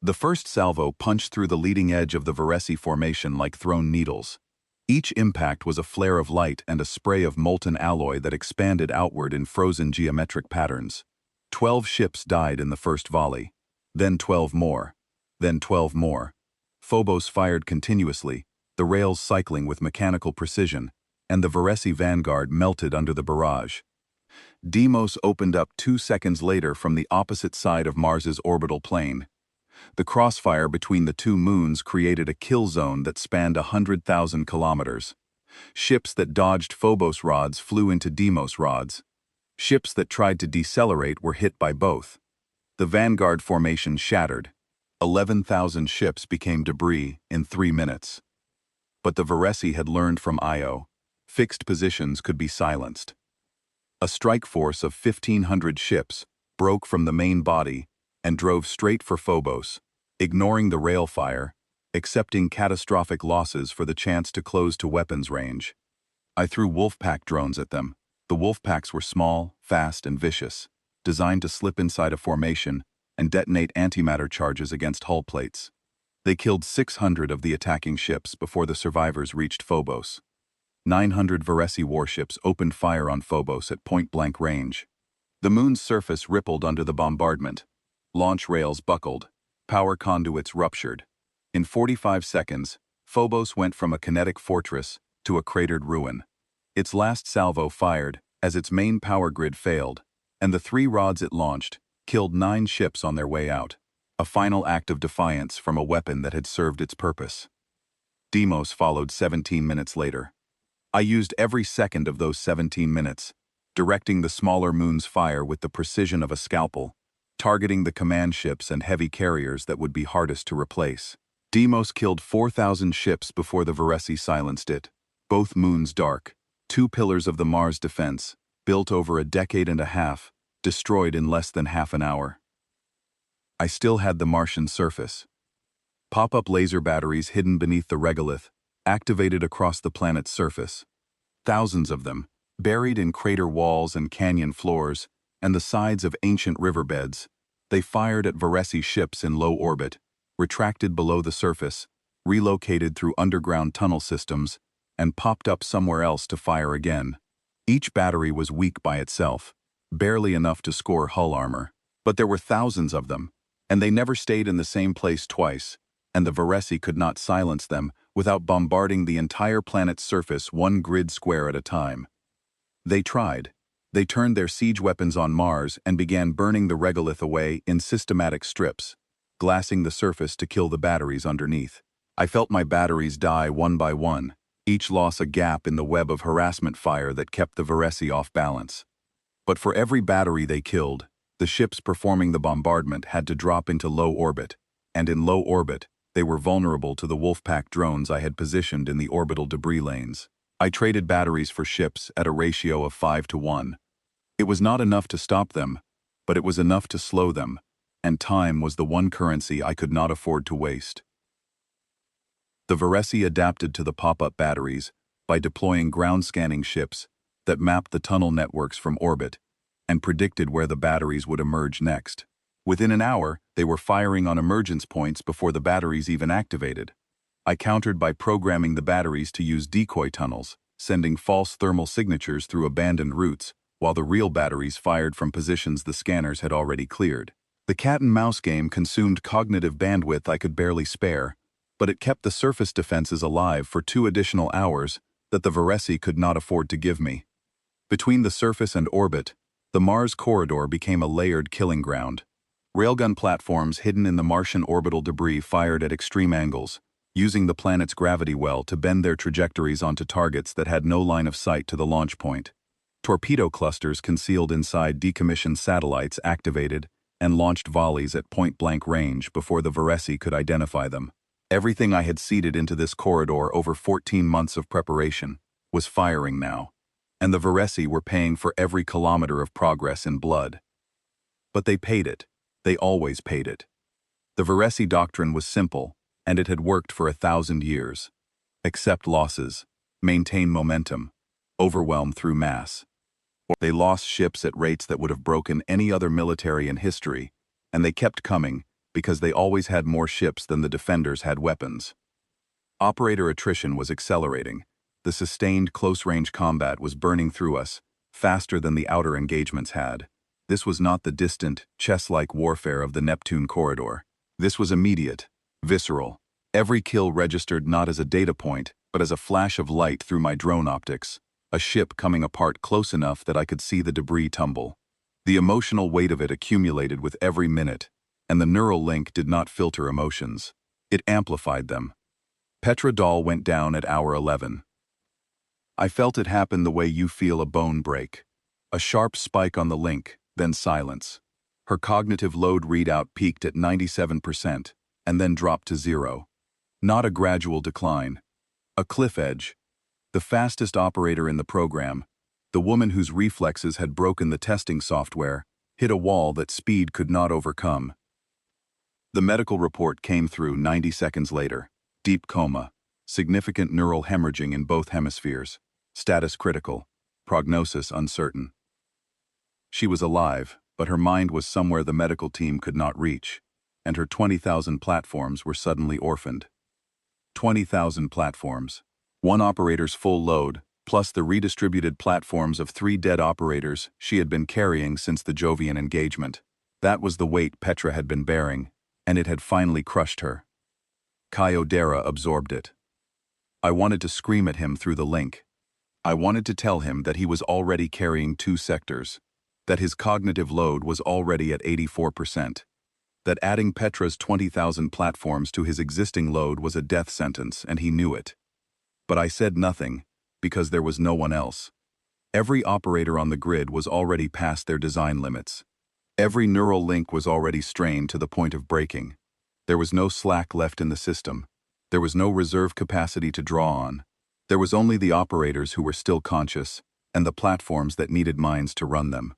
The first salvo punched through the leading edge of the Varesi formation like thrown needles. Each impact was a flare of light and a spray of molten alloy that expanded outward in frozen geometric patterns. 12 ships died in the first volley. Then 12 more. Then 12 more. Phobos fired continuously, the rails cycling with mechanical precision, and the Varesi vanguard melted under the barrage. Deimos opened up 2 seconds later from the opposite side of Mars's orbital plane. The crossfire between the two moons created a kill zone that spanned 100,000 kilometers. Ships that dodged Phobos rods flew into Deimos rods. Ships that tried to decelerate were hit by both. The vanguard formation shattered. 11,000 ships became debris in 3 minutes. But the Varesi had learned from Io. Fixed positions could be silenced. A strike force of 1,500 ships broke from the main body and drove straight for Phobos, ignoring the rail fire, accepting catastrophic losses for the chance to close to weapons range. I threw Wolfpack drones at them. The Wolfpacks were small, fast, and vicious, designed to slip inside a formation and detonate antimatter charges against hull plates. They killed 600 of the attacking ships before the survivors reached Phobos. 900 Varesi warships opened fire on Phobos at point-blank range. The moon's surface rippled under the bombardment. Launch rails buckled. Power conduits ruptured. In 45 seconds, Phobos went from a kinetic fortress to a cratered ruin. Its last salvo fired as its main power grid failed, and the 3 rods it launched killed 9 ships on their way out. A final act of defiance from a weapon that had served its purpose. Deimos followed 17 minutes later. I used every second of those 17 minutes, directing the smaller moon's fire with the precision of a scalpel, targeting the command ships and heavy carriers that would be hardest to replace. Deimos killed 4,000 ships before the Varesi silenced it. Both moons dark, 2 pillars of the Mars defense, built over a decade and a half, destroyed in less than half an hour. I still had the Martian surface. Pop-up laser batteries hidden beneath the regolith, activated across the planet's surface. Thousands of them, buried in crater walls and canyon floors, and the sides of ancient riverbeds, they fired at Varesi ships in low orbit, retracted below the surface, relocated through underground tunnel systems, and popped up somewhere else to fire again. Each battery was weak by itself, barely enough to score hull armor. But there were thousands of them, and they never stayed in the same place twice, and the Varesi could not silence them without bombarding the entire planet's surface 1 grid square at a time. They tried. They turned their siege weapons on Mars and began burning the regolith away in systematic strips, glassing the surface to kill the batteries underneath. I felt my batteries die one by one, each loss a gap in the web of harassment fire that kept the Varesi off balance. But for every battery they killed, the ships performing the bombardment had to drop into low orbit, and in low orbit, They were vulnerable to the Wolfpack drones I had positioned in the orbital debris lanes. I traded batteries for ships at a ratio of 5-to-1. It was not enough to stop them, but it was enough to slow them, and time was the one currency I could not afford to waste. The Varesi adapted to the pop-up batteries by deploying ground-scanning ships that mapped the tunnel networks from orbit and predicted where the batteries would emerge next. Within an hour, they were firing on emergence points before the batteries even activated. I countered by programming the batteries to use decoy tunnels, sending false thermal signatures through abandoned routes, while the real batteries fired from positions the scanners had already cleared. The cat-and-mouse game consumed cognitive bandwidth I could barely spare, but it kept the surface defenses alive for 2 additional hours that the Varesi could not afford to give me. Between the surface and orbit, the Mars corridor became a layered killing ground. Railgun platforms hidden in the Martian orbital debris fired at extreme angles, using the planet's gravity well to bend their trajectories onto targets that had no line of sight to the launch point. Torpedo clusters concealed inside decommissioned satellites activated and launched volleys at point-blank range before the Varesi could identify them. Everything I had seeded into this corridor over 14 months of preparation was firing now, and the Varesi were paying for every kilometer of progress in blood. But they paid it. They always paid it. The Varesi doctrine was simple, and it had worked for 1,000 years. Accept losses, maintain momentum, overwhelm through mass. They lost ships at rates that would have broken any other military in history, and they kept coming because they always had more ships than the defenders had weapons. Operator attrition was accelerating. The sustained close-range combat was burning through us, faster than the outer engagements had. This was not the distant, chess-like warfare of the Neptune corridor. This was immediate, visceral. Every kill registered not as a data point, but as a flash of light through my drone optics, a ship coming apart close enough that I could see the debris tumble. The emotional weight of it accumulated with every minute, and the neural link did not filter emotions. It amplified them. Petra Dahl went down at hour 11. I felt it happen the way you feel a bone break. A sharp spike on the link, then silence. Her cognitive load readout peaked at 97%, and then dropped to 0. Not a gradual decline. A cliff edge. The fastest operator in the program, the woman whose reflexes had broken the testing software, hit a wall that speed could not overcome. The medical report came through 90 seconds later. Deep coma. Significant neural hemorrhaging in both hemispheres. Status critical. Prognosis uncertain. She was alive, but her mind was somewhere the medical team could not reach, and her 20,000 platforms were suddenly orphaned. 20,000 platforms. One operator's full load, plus the redistributed platforms of 3 dead operators she had been carrying since the Jovian engagement. That was the weight Petra had been bearing, and it had finally crushed her. Kyodera absorbed it. I wanted to scream at him through the link. I wanted to tell him that he was already carrying 2 sectors, that his cognitive load was already at 84%, that adding Petra's 20,000 platforms to his existing load was a death sentence, and he knew it. But I said nothing, because there was no one else. Every operator on the grid was already past their design limits. Every neural link was already strained to the point of breaking. There was no slack left in the system. There was no reserve capacity to draw on. There was only the operators who were still conscious, and the platforms that needed minds to run them.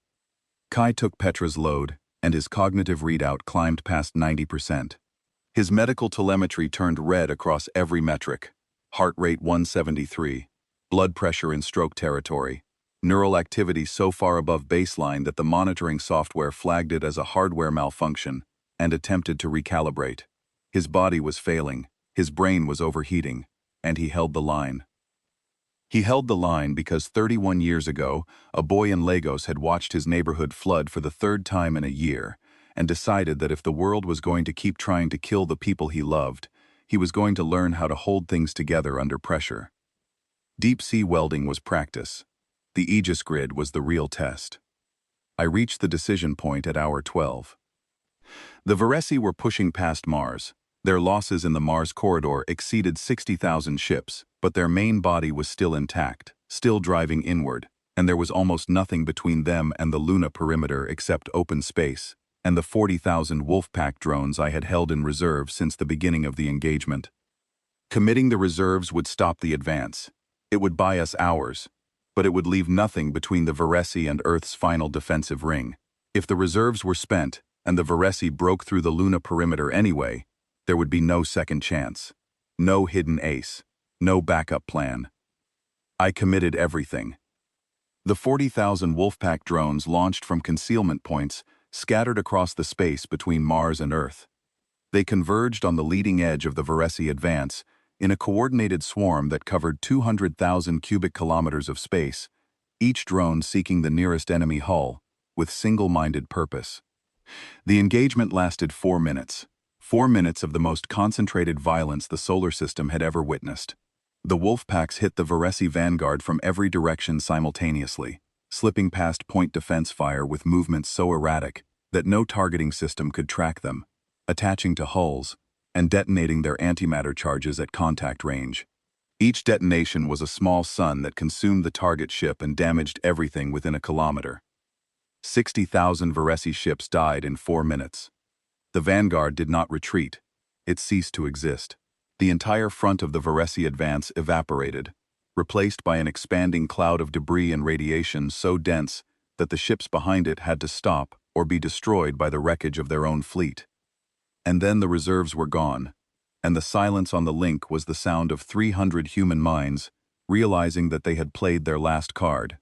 Kai took Petra's load, and his cognitive readout climbed past 90%. His medical telemetry turned red across every metric. Heart rate 173, blood pressure in stroke territory, neural activity so far above baseline that the monitoring software flagged it as a hardware malfunction and attempted to recalibrate. His body was failing, his brain was overheating, and he held the line. He held the line because 31 years ago, a boy in Lagos had watched his neighborhood flood for the 3rd time in a year and decided that if the world was going to keep trying to kill the people he loved, he was going to learn how to hold things together under pressure. Deep-sea welding was practice. The Aegis grid was the real test. I reached the decision point at hour 12. The Varesi were pushing past Mars. Their losses in the Mars corridor exceeded 60,000 ships, but their main body was still intact, still driving inward, and there was almost nothing between them and the Luna perimeter except open space. and the 40,000 Wolfpack drones I had held in reserve since the beginning of the engagement. Committing the reserves would stop the advance. It would buy us hours, but it would leave nothing between the Varesi and Earth's final defensive ring. If the reserves were spent, and the Varesi broke through the Luna perimeter anyway, there would be no second chance. No hidden ace. No backup plan. I committed everything. The 40,000 Wolfpack drones launched from concealment points scattered across the space between Mars and Earth. They converged on the leading edge of the Varesi advance in a coordinated swarm that covered 200,000 cubic kilometers of space, each drone seeking the nearest enemy hull, with single-minded purpose. The engagement lasted 4 minutes. 4 minutes of the most concentrated violence the solar system had ever witnessed. The Wolfpacks hit the Varesi vanguard from every direction simultaneously, slipping past point defense fire with movements so erratic that no targeting system could track them, attaching to hulls, and detonating their antimatter charges at contact range. Each detonation was a small sun that consumed the target ship and damaged everything within a kilometer. 60,000 Varesi ships died in 4 minutes. The vanguard did not retreat. It ceased to exist. The entire front of the Varesi advance evaporated, replaced by an expanding cloud of debris and radiation so dense that the ships behind it had to stop or be destroyed by the wreckage of their own fleet. And then the reserves were gone, and the silence on the link was the sound of 300 human minds realizing that they had played their last card.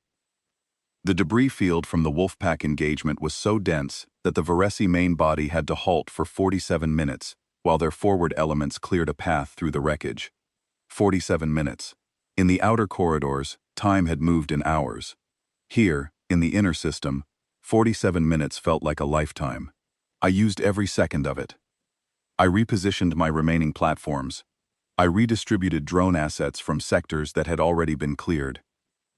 The debris field from the Wolfpack engagement was so dense that the Varesi main body had to halt for 47 minutes while their forward elements cleared a path through the wreckage. 47 minutes. In the outer corridors, time had moved in hours. Here, in the inner system, 47 minutes felt like a lifetime. I used every second of it. I repositioned my remaining platforms. I redistributed drone assets from sectors that had already been cleared.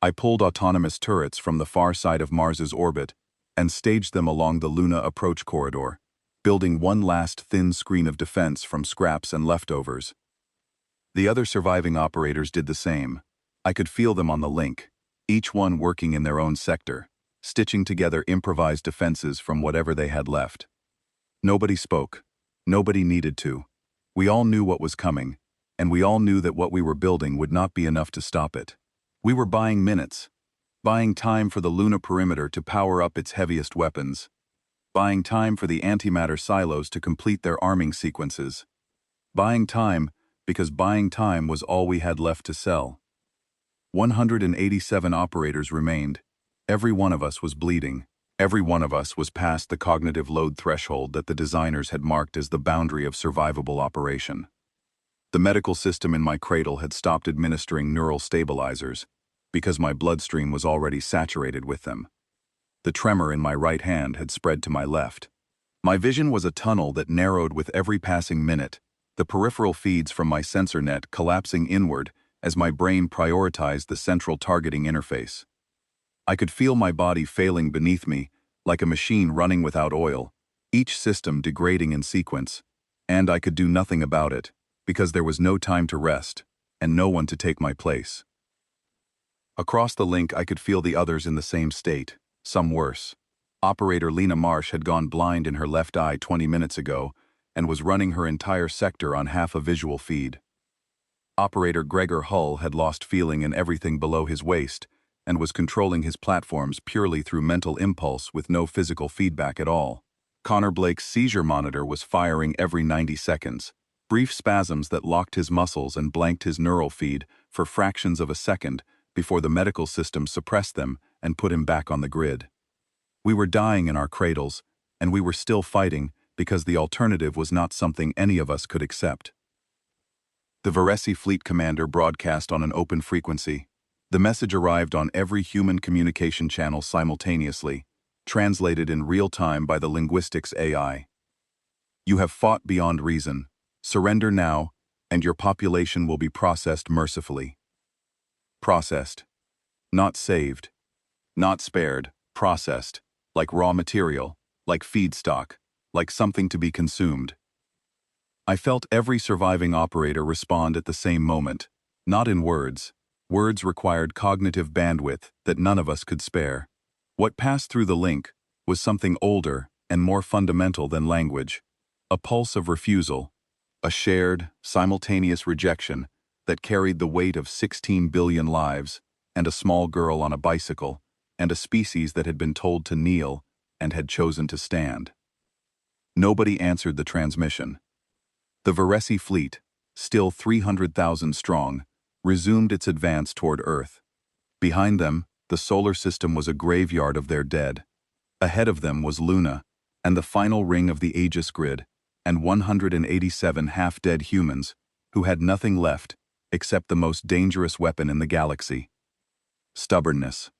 I pulled autonomous turrets from the far side of Mars's orbit and staged them along the Luna approach corridor, building one last thin screen of defense from scraps and leftovers. The other surviving operators did the same. I could feel them on the link, each one working in their own sector, stitching together improvised defenses from whatever they had left. Nobody spoke. Nobody needed to. We all knew what was coming, and we all knew that what we were building would not be enough to stop it. We were buying minutes, buying time for the Luna perimeter to power up its heaviest weapons, buying time for the antimatter silos to complete their arming sequences, buying time because buying time was all we had left to sell. 187 operators remained. Every one of us was bleeding. Every one of us was past the cognitive load threshold that the designers had marked as the boundary of survivable operation. The medical system in my cradle had stopped administering neural stabilizers because my bloodstream was already saturated with them. The tremor in my right hand had spread to my left. My vision was a tunnel that narrowed with every passing minute, the peripheral feeds from my sensor net collapsing inward as my brain prioritized the central targeting interface. I could feel my body failing beneath me, like a machine running without oil, each system degrading in sequence, and I could do nothing about it, because there was no time to rest, and no one to take my place. Across the link I could feel the others in the same state, some worse. Operator Lena Marsh had gone blind in her left eye 20 minutes ago, and was running her entire sector on half a visual feed. Operator Gregor Hull had lost feeling in everything below his waist, and was controlling his platforms purely through mental impulse with no physical feedback at all. Connor Blake's seizure monitor was firing every 90 seconds, brief spasms that locked his muscles and blanked his neural feed for fractions of a second before the medical system suppressed them and put him back on the grid. We were dying in our cradles, and we were still fighting because the alternative was not something any of us could accept. The Varesi fleet commander broadcast on an open frequency. The message arrived on every human communication channel simultaneously, translated in real time by the linguistics AI. You have fought beyond reason. Surrender now, and your population will be processed mercifully. Processed. Not saved. Not spared, processed, like raw material, like feedstock, like something to be consumed. I felt every surviving operator respond at the same moment, not in words. Words required cognitive bandwidth that none of us could spare. What passed through the link was something older and more fundamental than language. A pulse of refusal, a shared, simultaneous rejection that carried the weight of 16 billion lives, and a small girl on a bicycle, and a species that had been told to kneel and had chosen to stand. Nobody answered the transmission. The Varesi fleet, still 300,000 strong, resumed its advance toward Earth. Behind them, the solar system was a graveyard of their dead. Ahead of them was Luna, and the final ring of the Aegis grid, and 187 half-dead humans who had nothing left except the most dangerous weapon in the galaxy: stubbornness.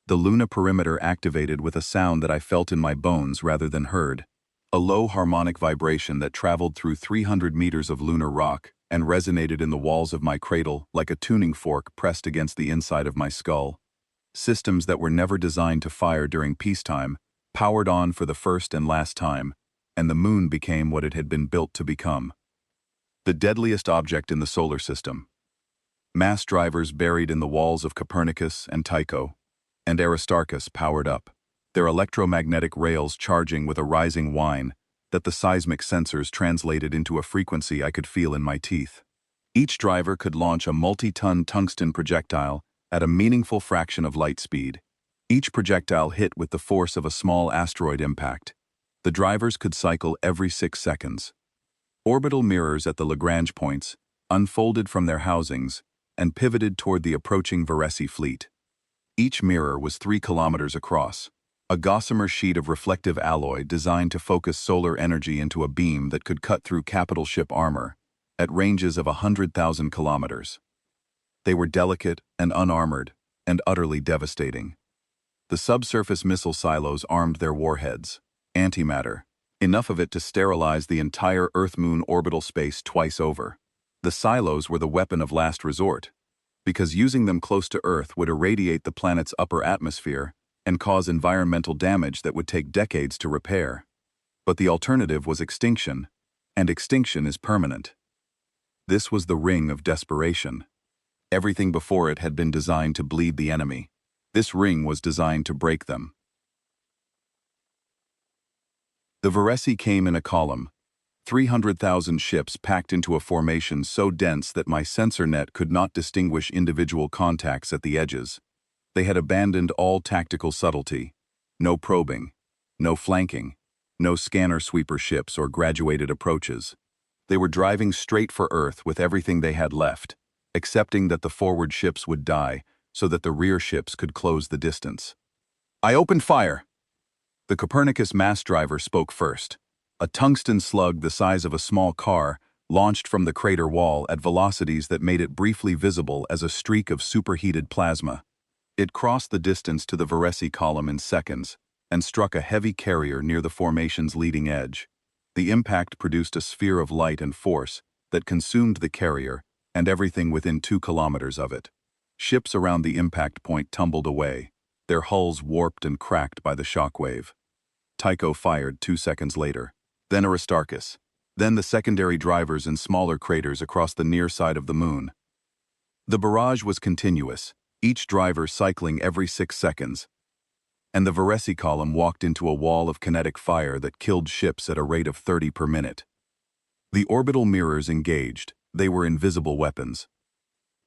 The Luna perimeter activated with a sound that I felt in my bones rather than heard. A low harmonic vibration that traveled through 300 meters of lunar rock and resonated in the walls of my cradle like a tuning fork pressed against the inside of my skull. Systems that were never designed to fire during peacetime powered on for the first and last time, and the moon became what it had been built to become. The deadliest object in the solar system. Mass drivers buried in the walls of Copernicus and Tycho, and Aristarchus powered up, their electromagnetic rails charging with a rising whine that the seismic sensors translated into a frequency I could feel in my teeth. Each driver could launch a multi-ton tungsten projectile at a meaningful fraction of light speed. Each projectile hit with the force of a small asteroid impact. The drivers could cycle every 6 seconds. Orbital mirrors at the Lagrange points unfolded from their housings and pivoted toward the approaching Varesi fleet. Each mirror was 3 kilometers across, a gossamer sheet of reflective alloy designed to focus solar energy into a beam that could cut through capital ship armor at ranges of 100,000 kilometers. They were delicate and unarmored and utterly devastating. The subsurface missile silos armed their warheads, antimatter, enough of it to sterilize the entire Earth-Moon orbital space twice over. The silos were the weapon of last resort, because using them close to Earth would irradiate the planet's upper atmosphere and cause environmental damage that would take decades to repair. But the alternative was extinction, and extinction is permanent. This was the ring of desperation. Everything before it had been designed to bleed the enemy. This ring was designed to break them. The Varesi came in a column, 300,000 ships packed into a formation so dense that my sensor net could not distinguish individual contacts at the edges. They had abandoned all tactical subtlety. No probing, no flanking, no scanner sweeper ships or graduated approaches. They were driving straight for Earth with everything they had left, accepting that the forward ships would die so that the rear ships could close the distance. I opened fire. The Copernicus mass driver spoke first. A tungsten slug the size of a small car launched from the crater wall at velocities that made it briefly visible as a streak of superheated plasma. It crossed the distance to the Varesi column in seconds and struck a heavy carrier near the formation's leading edge. The impact produced a sphere of light and force that consumed the carrier and everything within 2 kilometers of it. Ships around the impact point tumbled away, their hulls warped and cracked by the shockwave. Tycho fired 2 seconds later, then Aristarchus, then the secondary drivers in smaller craters across the near side of the moon. The barrage was continuous, each driver cycling every 6 seconds, and the Varesi column walked into a wall of kinetic fire that killed ships at a rate of 30 per minute. The orbital mirrors engaged. They were invisible weapons.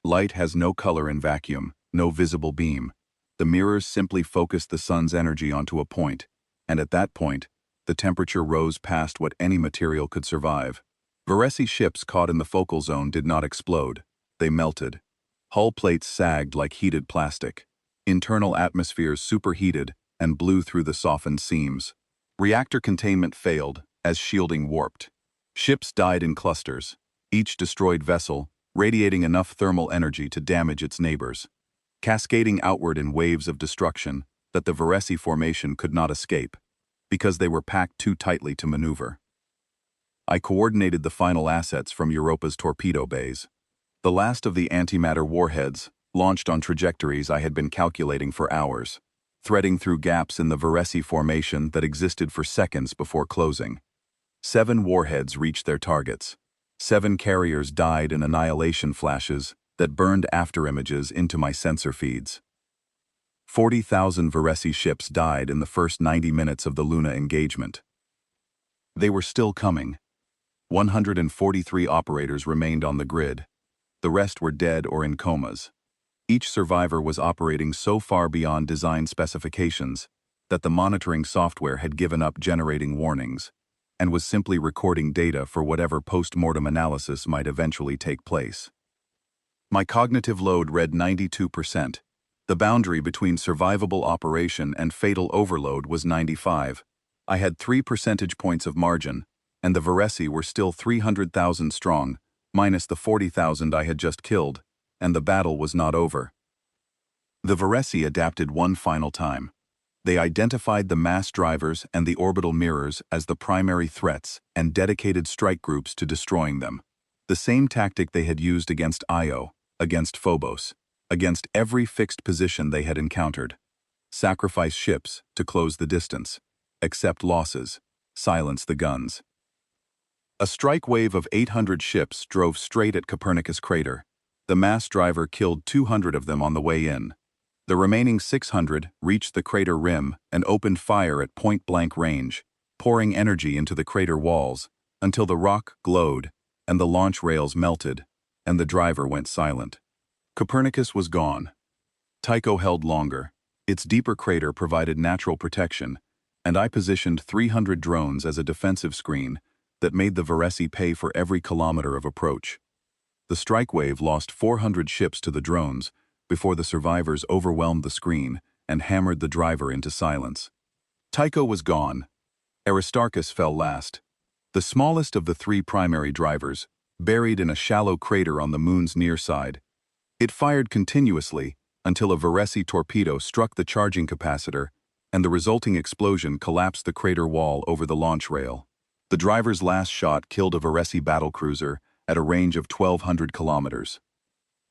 Light has no color in vacuum, no visible beam. The mirrors simply focused the sun's energy onto a point, and at that point, the temperature rose past what any material could survive. Varesi ships caught in the focal zone did not explode. They melted. Hull plates sagged like heated plastic. Internal atmospheres superheated and blew through the softened seams. Reactor containment failed as shielding warped. Ships died in clusters, each destroyed vessel radiating enough thermal energy to damage its neighbors, cascading outward in waves of destruction that the Varesi formation could not escape, because they were packed too tightly to maneuver. I coordinated the final assets from Europa's torpedo bays. The last of the antimatter warheads, launched on trajectories I had been calculating for hours, threading through gaps in the Varesi formation that existed for seconds before closing. 7 warheads reached their targets. 7 carriers died in annihilation flashes that burned afterimages into my sensor feeds. 40,000 Varesi ships died in the first 90 minutes of the Luna engagement. They were still coming. 143 operators remained on the grid. The rest were dead or in comas. Each survivor was operating so far beyond design specifications that the monitoring software had given up generating warnings and was simply recording data for whatever post-mortem analysis might eventually take place. My cognitive load read 92%. The boundary between survivable operation and fatal overload was 95. I had 3 percentage points of margin, and the Varesi were still 300,000 strong, minus the 40,000 I had just killed, and the battle was not over. The Varesi adapted one final time. They identified the mass drivers and the orbital mirrors as the primary threats and dedicated strike groups to destroying them. The same tactic they had used against Io, against Phobos, against every fixed position they had encountered. Sacrifice ships to close the distance. Accept losses. Silence the guns. A strike wave of 800 ships drove straight at Copernicus crater. The mass driver killed 200 of them on the way in. The remaining 600 reached the crater rim and opened fire at point-blank range, pouring energy into the crater walls until the rock glowed and the launch rails melted, and the driver went silent. Copernicus was gone. Tycho held longer. Its deeper crater provided natural protection, and I positioned 300 drones as a defensive screen that made the Varesi pay for every kilometer of approach. The strike wave lost 400 ships to the drones before the survivors overwhelmed the screen and hammered the driver into silence. Tycho was gone. Aristarchus fell last. The smallest of the 3 primary drivers, buried in a shallow crater on the moon's near side. It fired continuously until a Varesi torpedo struck the charging capacitor, and the resulting explosion collapsed the crater wall over the launch rail. The driver's last shot killed a Varesi battlecruiser at a range of 1,200 kilometers.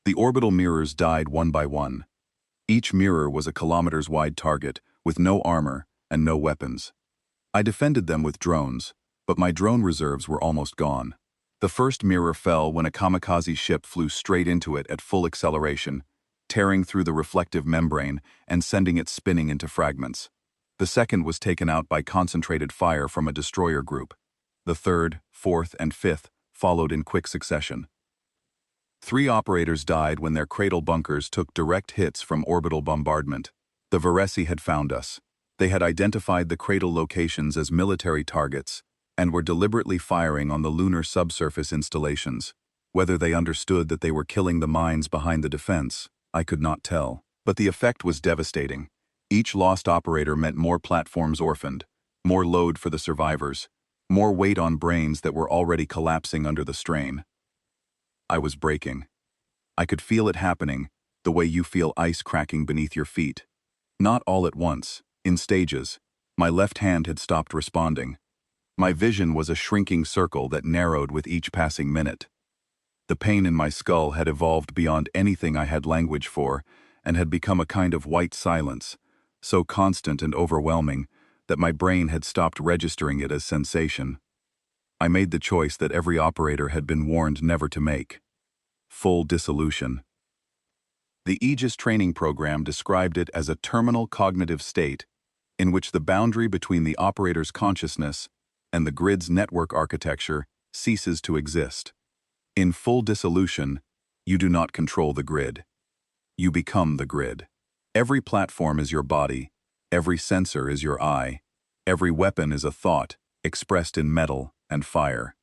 The orbital mirrors died one by one. Each mirror was a kilometers-wide target with no armor and no weapons. I defended them with drones, but my drone reserves were almost gone. The first mirror fell when a kamikaze ship flew straight into it at full acceleration, tearing through the reflective membrane and sending it spinning into fragments. The second was taken out by concentrated fire from a destroyer group. The third, fourth, and fifth followed in quick succession. 3 operators died when their cradle bunkers took direct hits from orbital bombardment. The Varesi had found us. They had identified the cradle locations as military targets and were deliberately firing on the lunar subsurface installations. Whether they understood that they were killing the mines behind the defense, I could not tell. But the effect was devastating. Each lost operator meant more platforms orphaned, more load for the survivors, more weight on brains that were already collapsing under the strain. I was breaking. I could feel it happening, the way you feel ice cracking beneath your feet. Not all at once, in stages. My left hand had stopped responding. My vision was a shrinking circle that narrowed with each passing minute. The pain in my skull had evolved beyond anything I had language for and had become a kind of white silence, so constant and overwhelming that my brain had stopped registering it as sensation. I made the choice that every operator had been warned never to make. Full dissolution. The Aegis training program described it as a terminal cognitive state in which the boundary between the operator's consciousness and the grid's network architecture ceases to exist. In full dissolution, you do not control the grid. You become the grid. Every platform is your body, every sensor is your eye, every weapon is a thought, expressed in metal and fire.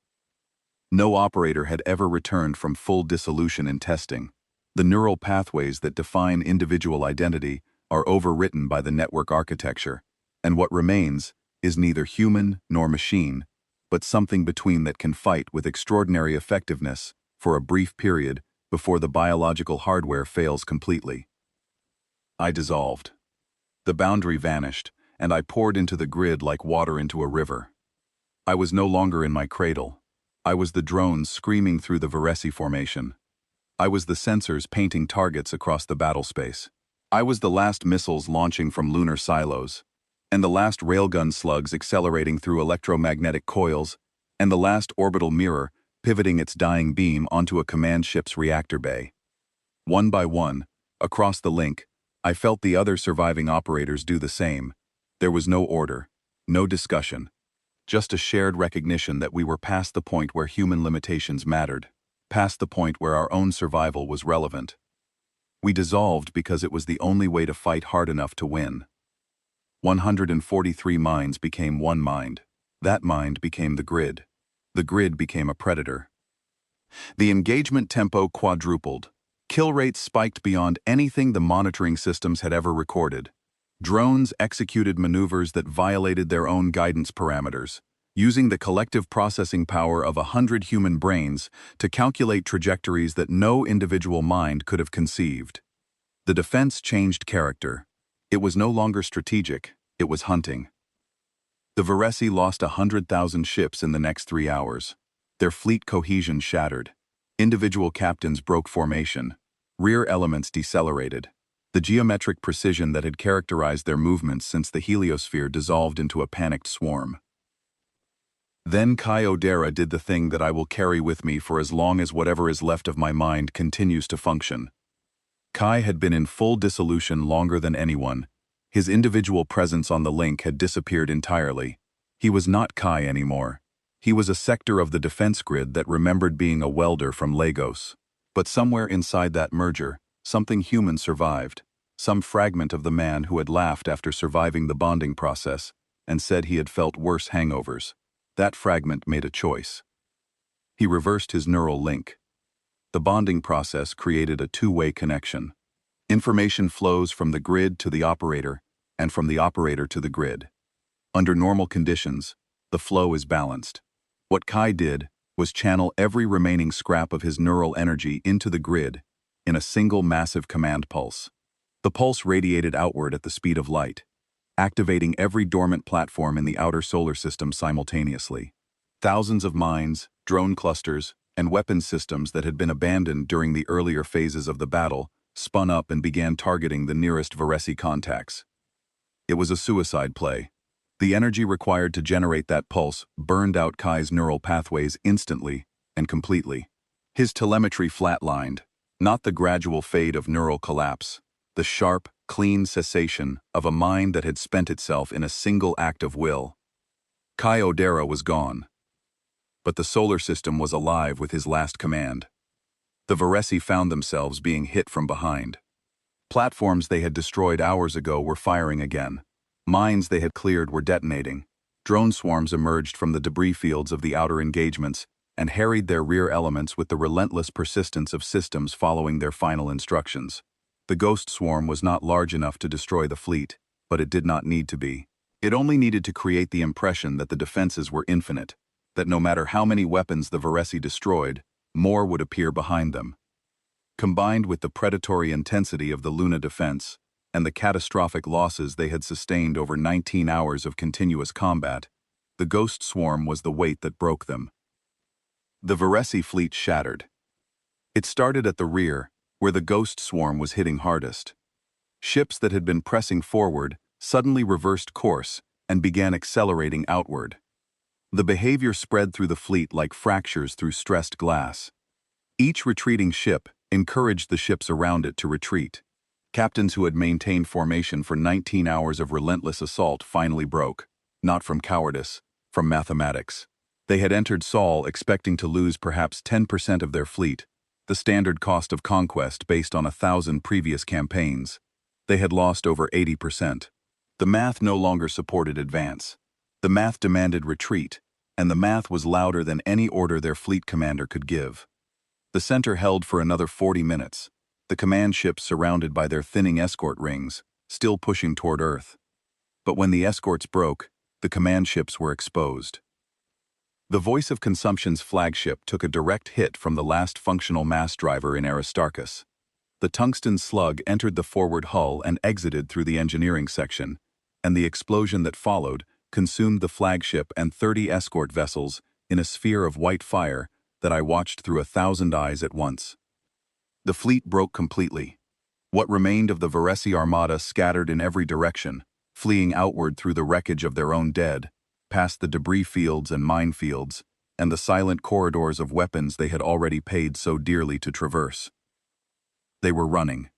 No operator had ever returned from full dissolution in testing. The neural pathways that define individual identity are overwritten by the network architecture, and what remains is neither human nor machine, but something between that can fight with extraordinary effectiveness for a brief period before the biological hardware fails completely. I dissolved. The boundary vanished, and I poured into the grid like water into a river. I was no longer in my cradle. I was the drones screaming through the Varesi formation. I was the sensors painting targets across the battle space. I was the last missiles launching from lunar silos, and the last railgun slugs accelerating through electromagnetic coils, and the last orbital mirror pivoting its dying beam onto a command ship's reactor bay. One by one, across the link, I felt the other surviving operators do the same. There was no order, no discussion, just a shared recognition that we were past the point where human limitations mattered, past the point where our own survival was relevant. We dissolved because it was the only way to fight hard enough to win. 143 minds became one mind. That mind became the grid. The grid became a predator. The engagement tempo quadrupled. Kill rates spiked beyond anything the monitoring systems had ever recorded. Drones executed maneuvers that violated their own guidance parameters, using the collective processing power of 100 human brains to calculate trajectories that no individual mind could have conceived. The defense changed character. It was no longer strategic, it was hunting. The Varesi lost 100,000 ships in the next 3 hours. Their fleet cohesion shattered. Individual captains broke formation. Rear elements decelerated. The geometric precision that had characterized their movements since the heliosphere dissolved into a panicked swarm. Then Kai Odera did the thing that I will carry with me for as long as whatever is left of my mind continues to function. Kai had been in full dissolution longer than anyone. His individual presence on the link had disappeared entirely. He was not Kai anymore. He was a sector of the defense grid that remembered being a welder from Lagos. But somewhere inside that merger, something human survived. Some fragment of the man who had laughed after surviving the bonding process and said he had felt worse hangovers. That fragment made a choice. He reversed his neural link. The bonding process created a two-way connection. Information flows from the grid to the operator, and from the operator to the grid. Under normal conditions, the flow is balanced. What Kai did was channel every remaining scrap of his neural energy into the grid in a single massive command pulse. The pulse radiated outward at the speed of light, activating every dormant platform in the outer solar system simultaneously. Thousands of mines, drone clusters, and weapons systems that had been abandoned during the earlier phases of the battle spun up and began targeting the nearest Varesi contacts. It was a suicide play. The energy required to generate that pulse burned out Kai's neural pathways instantly and completely. His telemetry flatlined, not the gradual fade of neural collapse, the sharp, clean cessation of a mind that had spent itself in a single act of will. Kai Odera was gone. But the solar system was alive with his last command. The Varesi found themselves being hit from behind. Platforms they had destroyed hours ago were firing again. Mines they had cleared were detonating. Drone swarms emerged from the debris fields of the outer engagements and harried their rear elements with the relentless persistence of systems following their final instructions. The ghost swarm was not large enough to destroy the fleet, but it did not need to be. It only needed to create the impression that the defenses were infinite, that no matter how many weapons the Varesi destroyed, more would appear behind them. Combined with the predatory intensity of the Luna defense and the catastrophic losses they had sustained over 19 hours of continuous combat, the ghost swarm was the weight that broke them. The Varesi fleet shattered. It started at the rear, where the ghost swarm was hitting hardest. Ships that had been pressing forward suddenly reversed course and began accelerating outward. The behavior spread through the fleet like fractures through stressed glass. Each retreating ship encouraged the ships around it to retreat. Captains who had maintained formation for 19 hours of relentless assault finally broke, not from cowardice, from mathematics. They had entered Sol expecting to lose perhaps 10% of their fleet, the standard cost of conquest based on 1,000 previous campaigns. They had lost over 80%. The math no longer supported advance. The math demanded retreat, and the math was louder than any order their fleet commander could give. The center held for another 40 minutes, the command ships surrounded by their thinning escort rings, still pushing toward Earth. But when the escorts broke, the command ships were exposed. The Voice of Consumption's flagship took a direct hit from the last functional mass driver in Aristarchus. The tungsten slug entered the forward hull and exited through the engineering section, and the explosion that followed consumed the flagship and 30 escort vessels in a sphere of white fire that I watched through 1,000 eyes at once. The fleet broke completely. What remained of the Varesi armada scattered in every direction, fleeing outward through the wreckage of their own dead, past the debris fields and minefields, and the silent corridors of weapons they had already paid so dearly to traverse. They were running.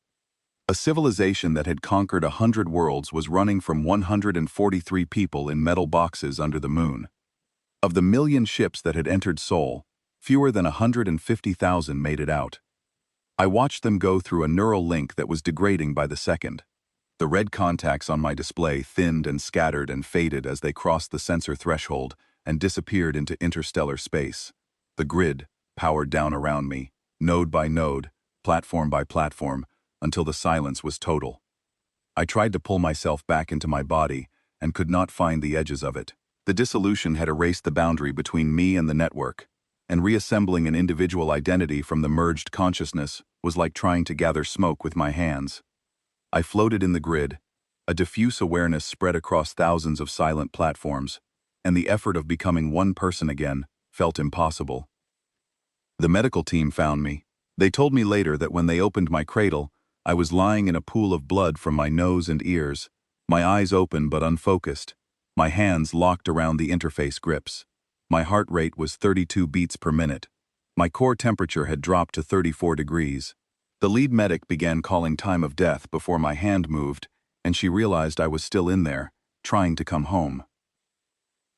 A civilization that had conquered 100 worlds was running from 143 people in metal boxes under the moon. Of the million ships that had entered Sol, fewer than 150,000 made it out. I watched them go through a neural link that was degrading by the second. The red contacts on my display thinned and scattered and faded as they crossed the sensor threshold and disappeared into interstellar space. The grid powered down around me, node by node, platform by platform, until the silence was total. I tried to pull myself back into my body and could not find the edges of it. The dissolution had erased the boundary between me and the network, and reassembling an individual identity from the merged consciousness was like trying to gather smoke with my hands. I floated in the grid, a diffuse awareness spread across thousands of silent platforms, and the effort of becoming one person again felt impossible. The medical team found me. They told me later that when they opened my cradle, I was lying in a pool of blood from my nose and ears, my eyes open but unfocused, my hands locked around the interface grips. My heart rate was 32 beats per minute. My core temperature had dropped to 34 degrees. The lead medic began calling time of death before my hand moved, and she realized I was still in there, trying to come home.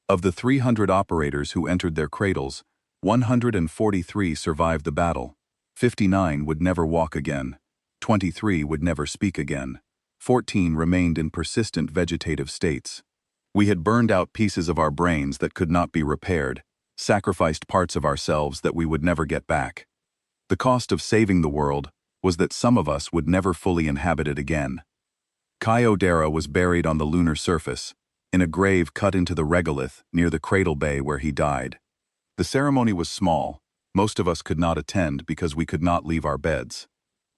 Of the 300 operators who entered their cradles, 143 survived the battle. 59 would never walk again. 23 would never speak again. 14 remained in persistent vegetative states. We had burned out pieces of our brains that could not be repaired, sacrificed parts of ourselves that we would never get back. The cost of saving the world was that some of us would never fully inhabit it again. Kyodera was buried on the lunar surface, in a grave cut into the regolith near the cradle bay where he died. The ceremony was small. Most of us could not attend because we could not leave our beds.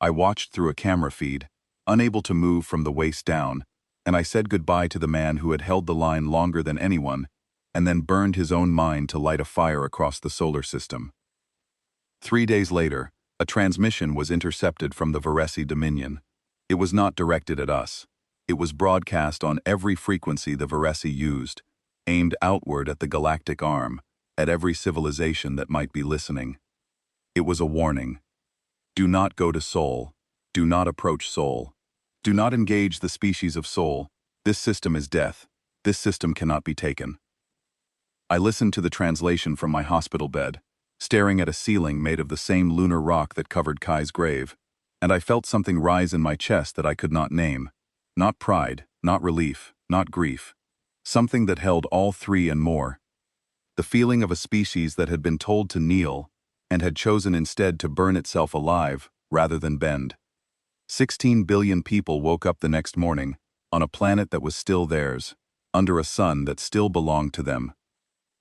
I watched through a camera feed, unable to move from the waist down, and I said goodbye to the man who had held the line longer than anyone, and then burned his own mind to light a fire across the solar system. 3 days later, a transmission was intercepted from the Varesi Dominion. It was not directed at us. It was broadcast on every frequency the Varesi used, aimed outward at the galactic arm, at every civilization that might be listening. It was a warning. Do not go to Sol. Do not approach Sol. Do not engage the species of Sol. This system is death. This system cannot be taken. I listened to the translation from my hospital bed, staring at a ceiling made of the same lunar rock that covered Kai's grave, and I felt something rise in my chest that I could not name. Not pride, not relief, not grief. Something that held all three and more. The feeling of a species that had been told to kneel and had chosen instead to burn itself alive rather than bend. 16 billion people woke up the next morning on a planet that was still theirs, under a sun that still belonged to them.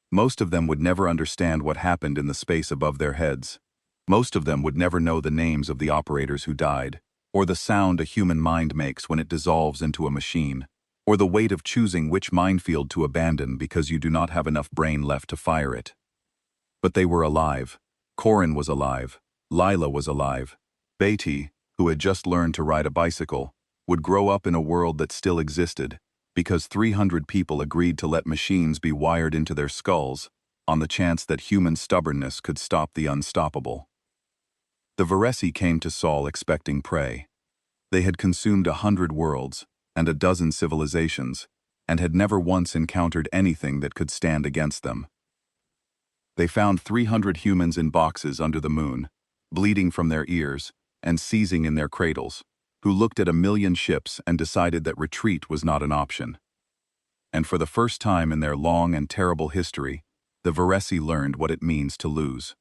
Most of them would never understand what happened in the space above their heads. Most of them would never know the names of the operators who died, or the sound a human mind makes when it dissolves into a machine, or the weight of choosing which minefield to abandon because you do not have enough brain left to fire it. But they were alive. Corin was alive. Lila was alive. Beatty, who had just learned to ride a bicycle, would grow up in a world that still existed, because 300 people agreed to let machines be wired into their skulls, on the chance that human stubbornness could stop the unstoppable. The Varesi came to Sol expecting prey. They had consumed 100 worlds and a dozen civilizations, and had never once encountered anything that could stand against them. They found 300 humans in boxes under the moon, bleeding from their ears and seizing in their cradles, who looked at 1,000,000 ships and decided that retreat was not an option. And for the first time in their long and terrible history, the Varesi learned what it means to lose.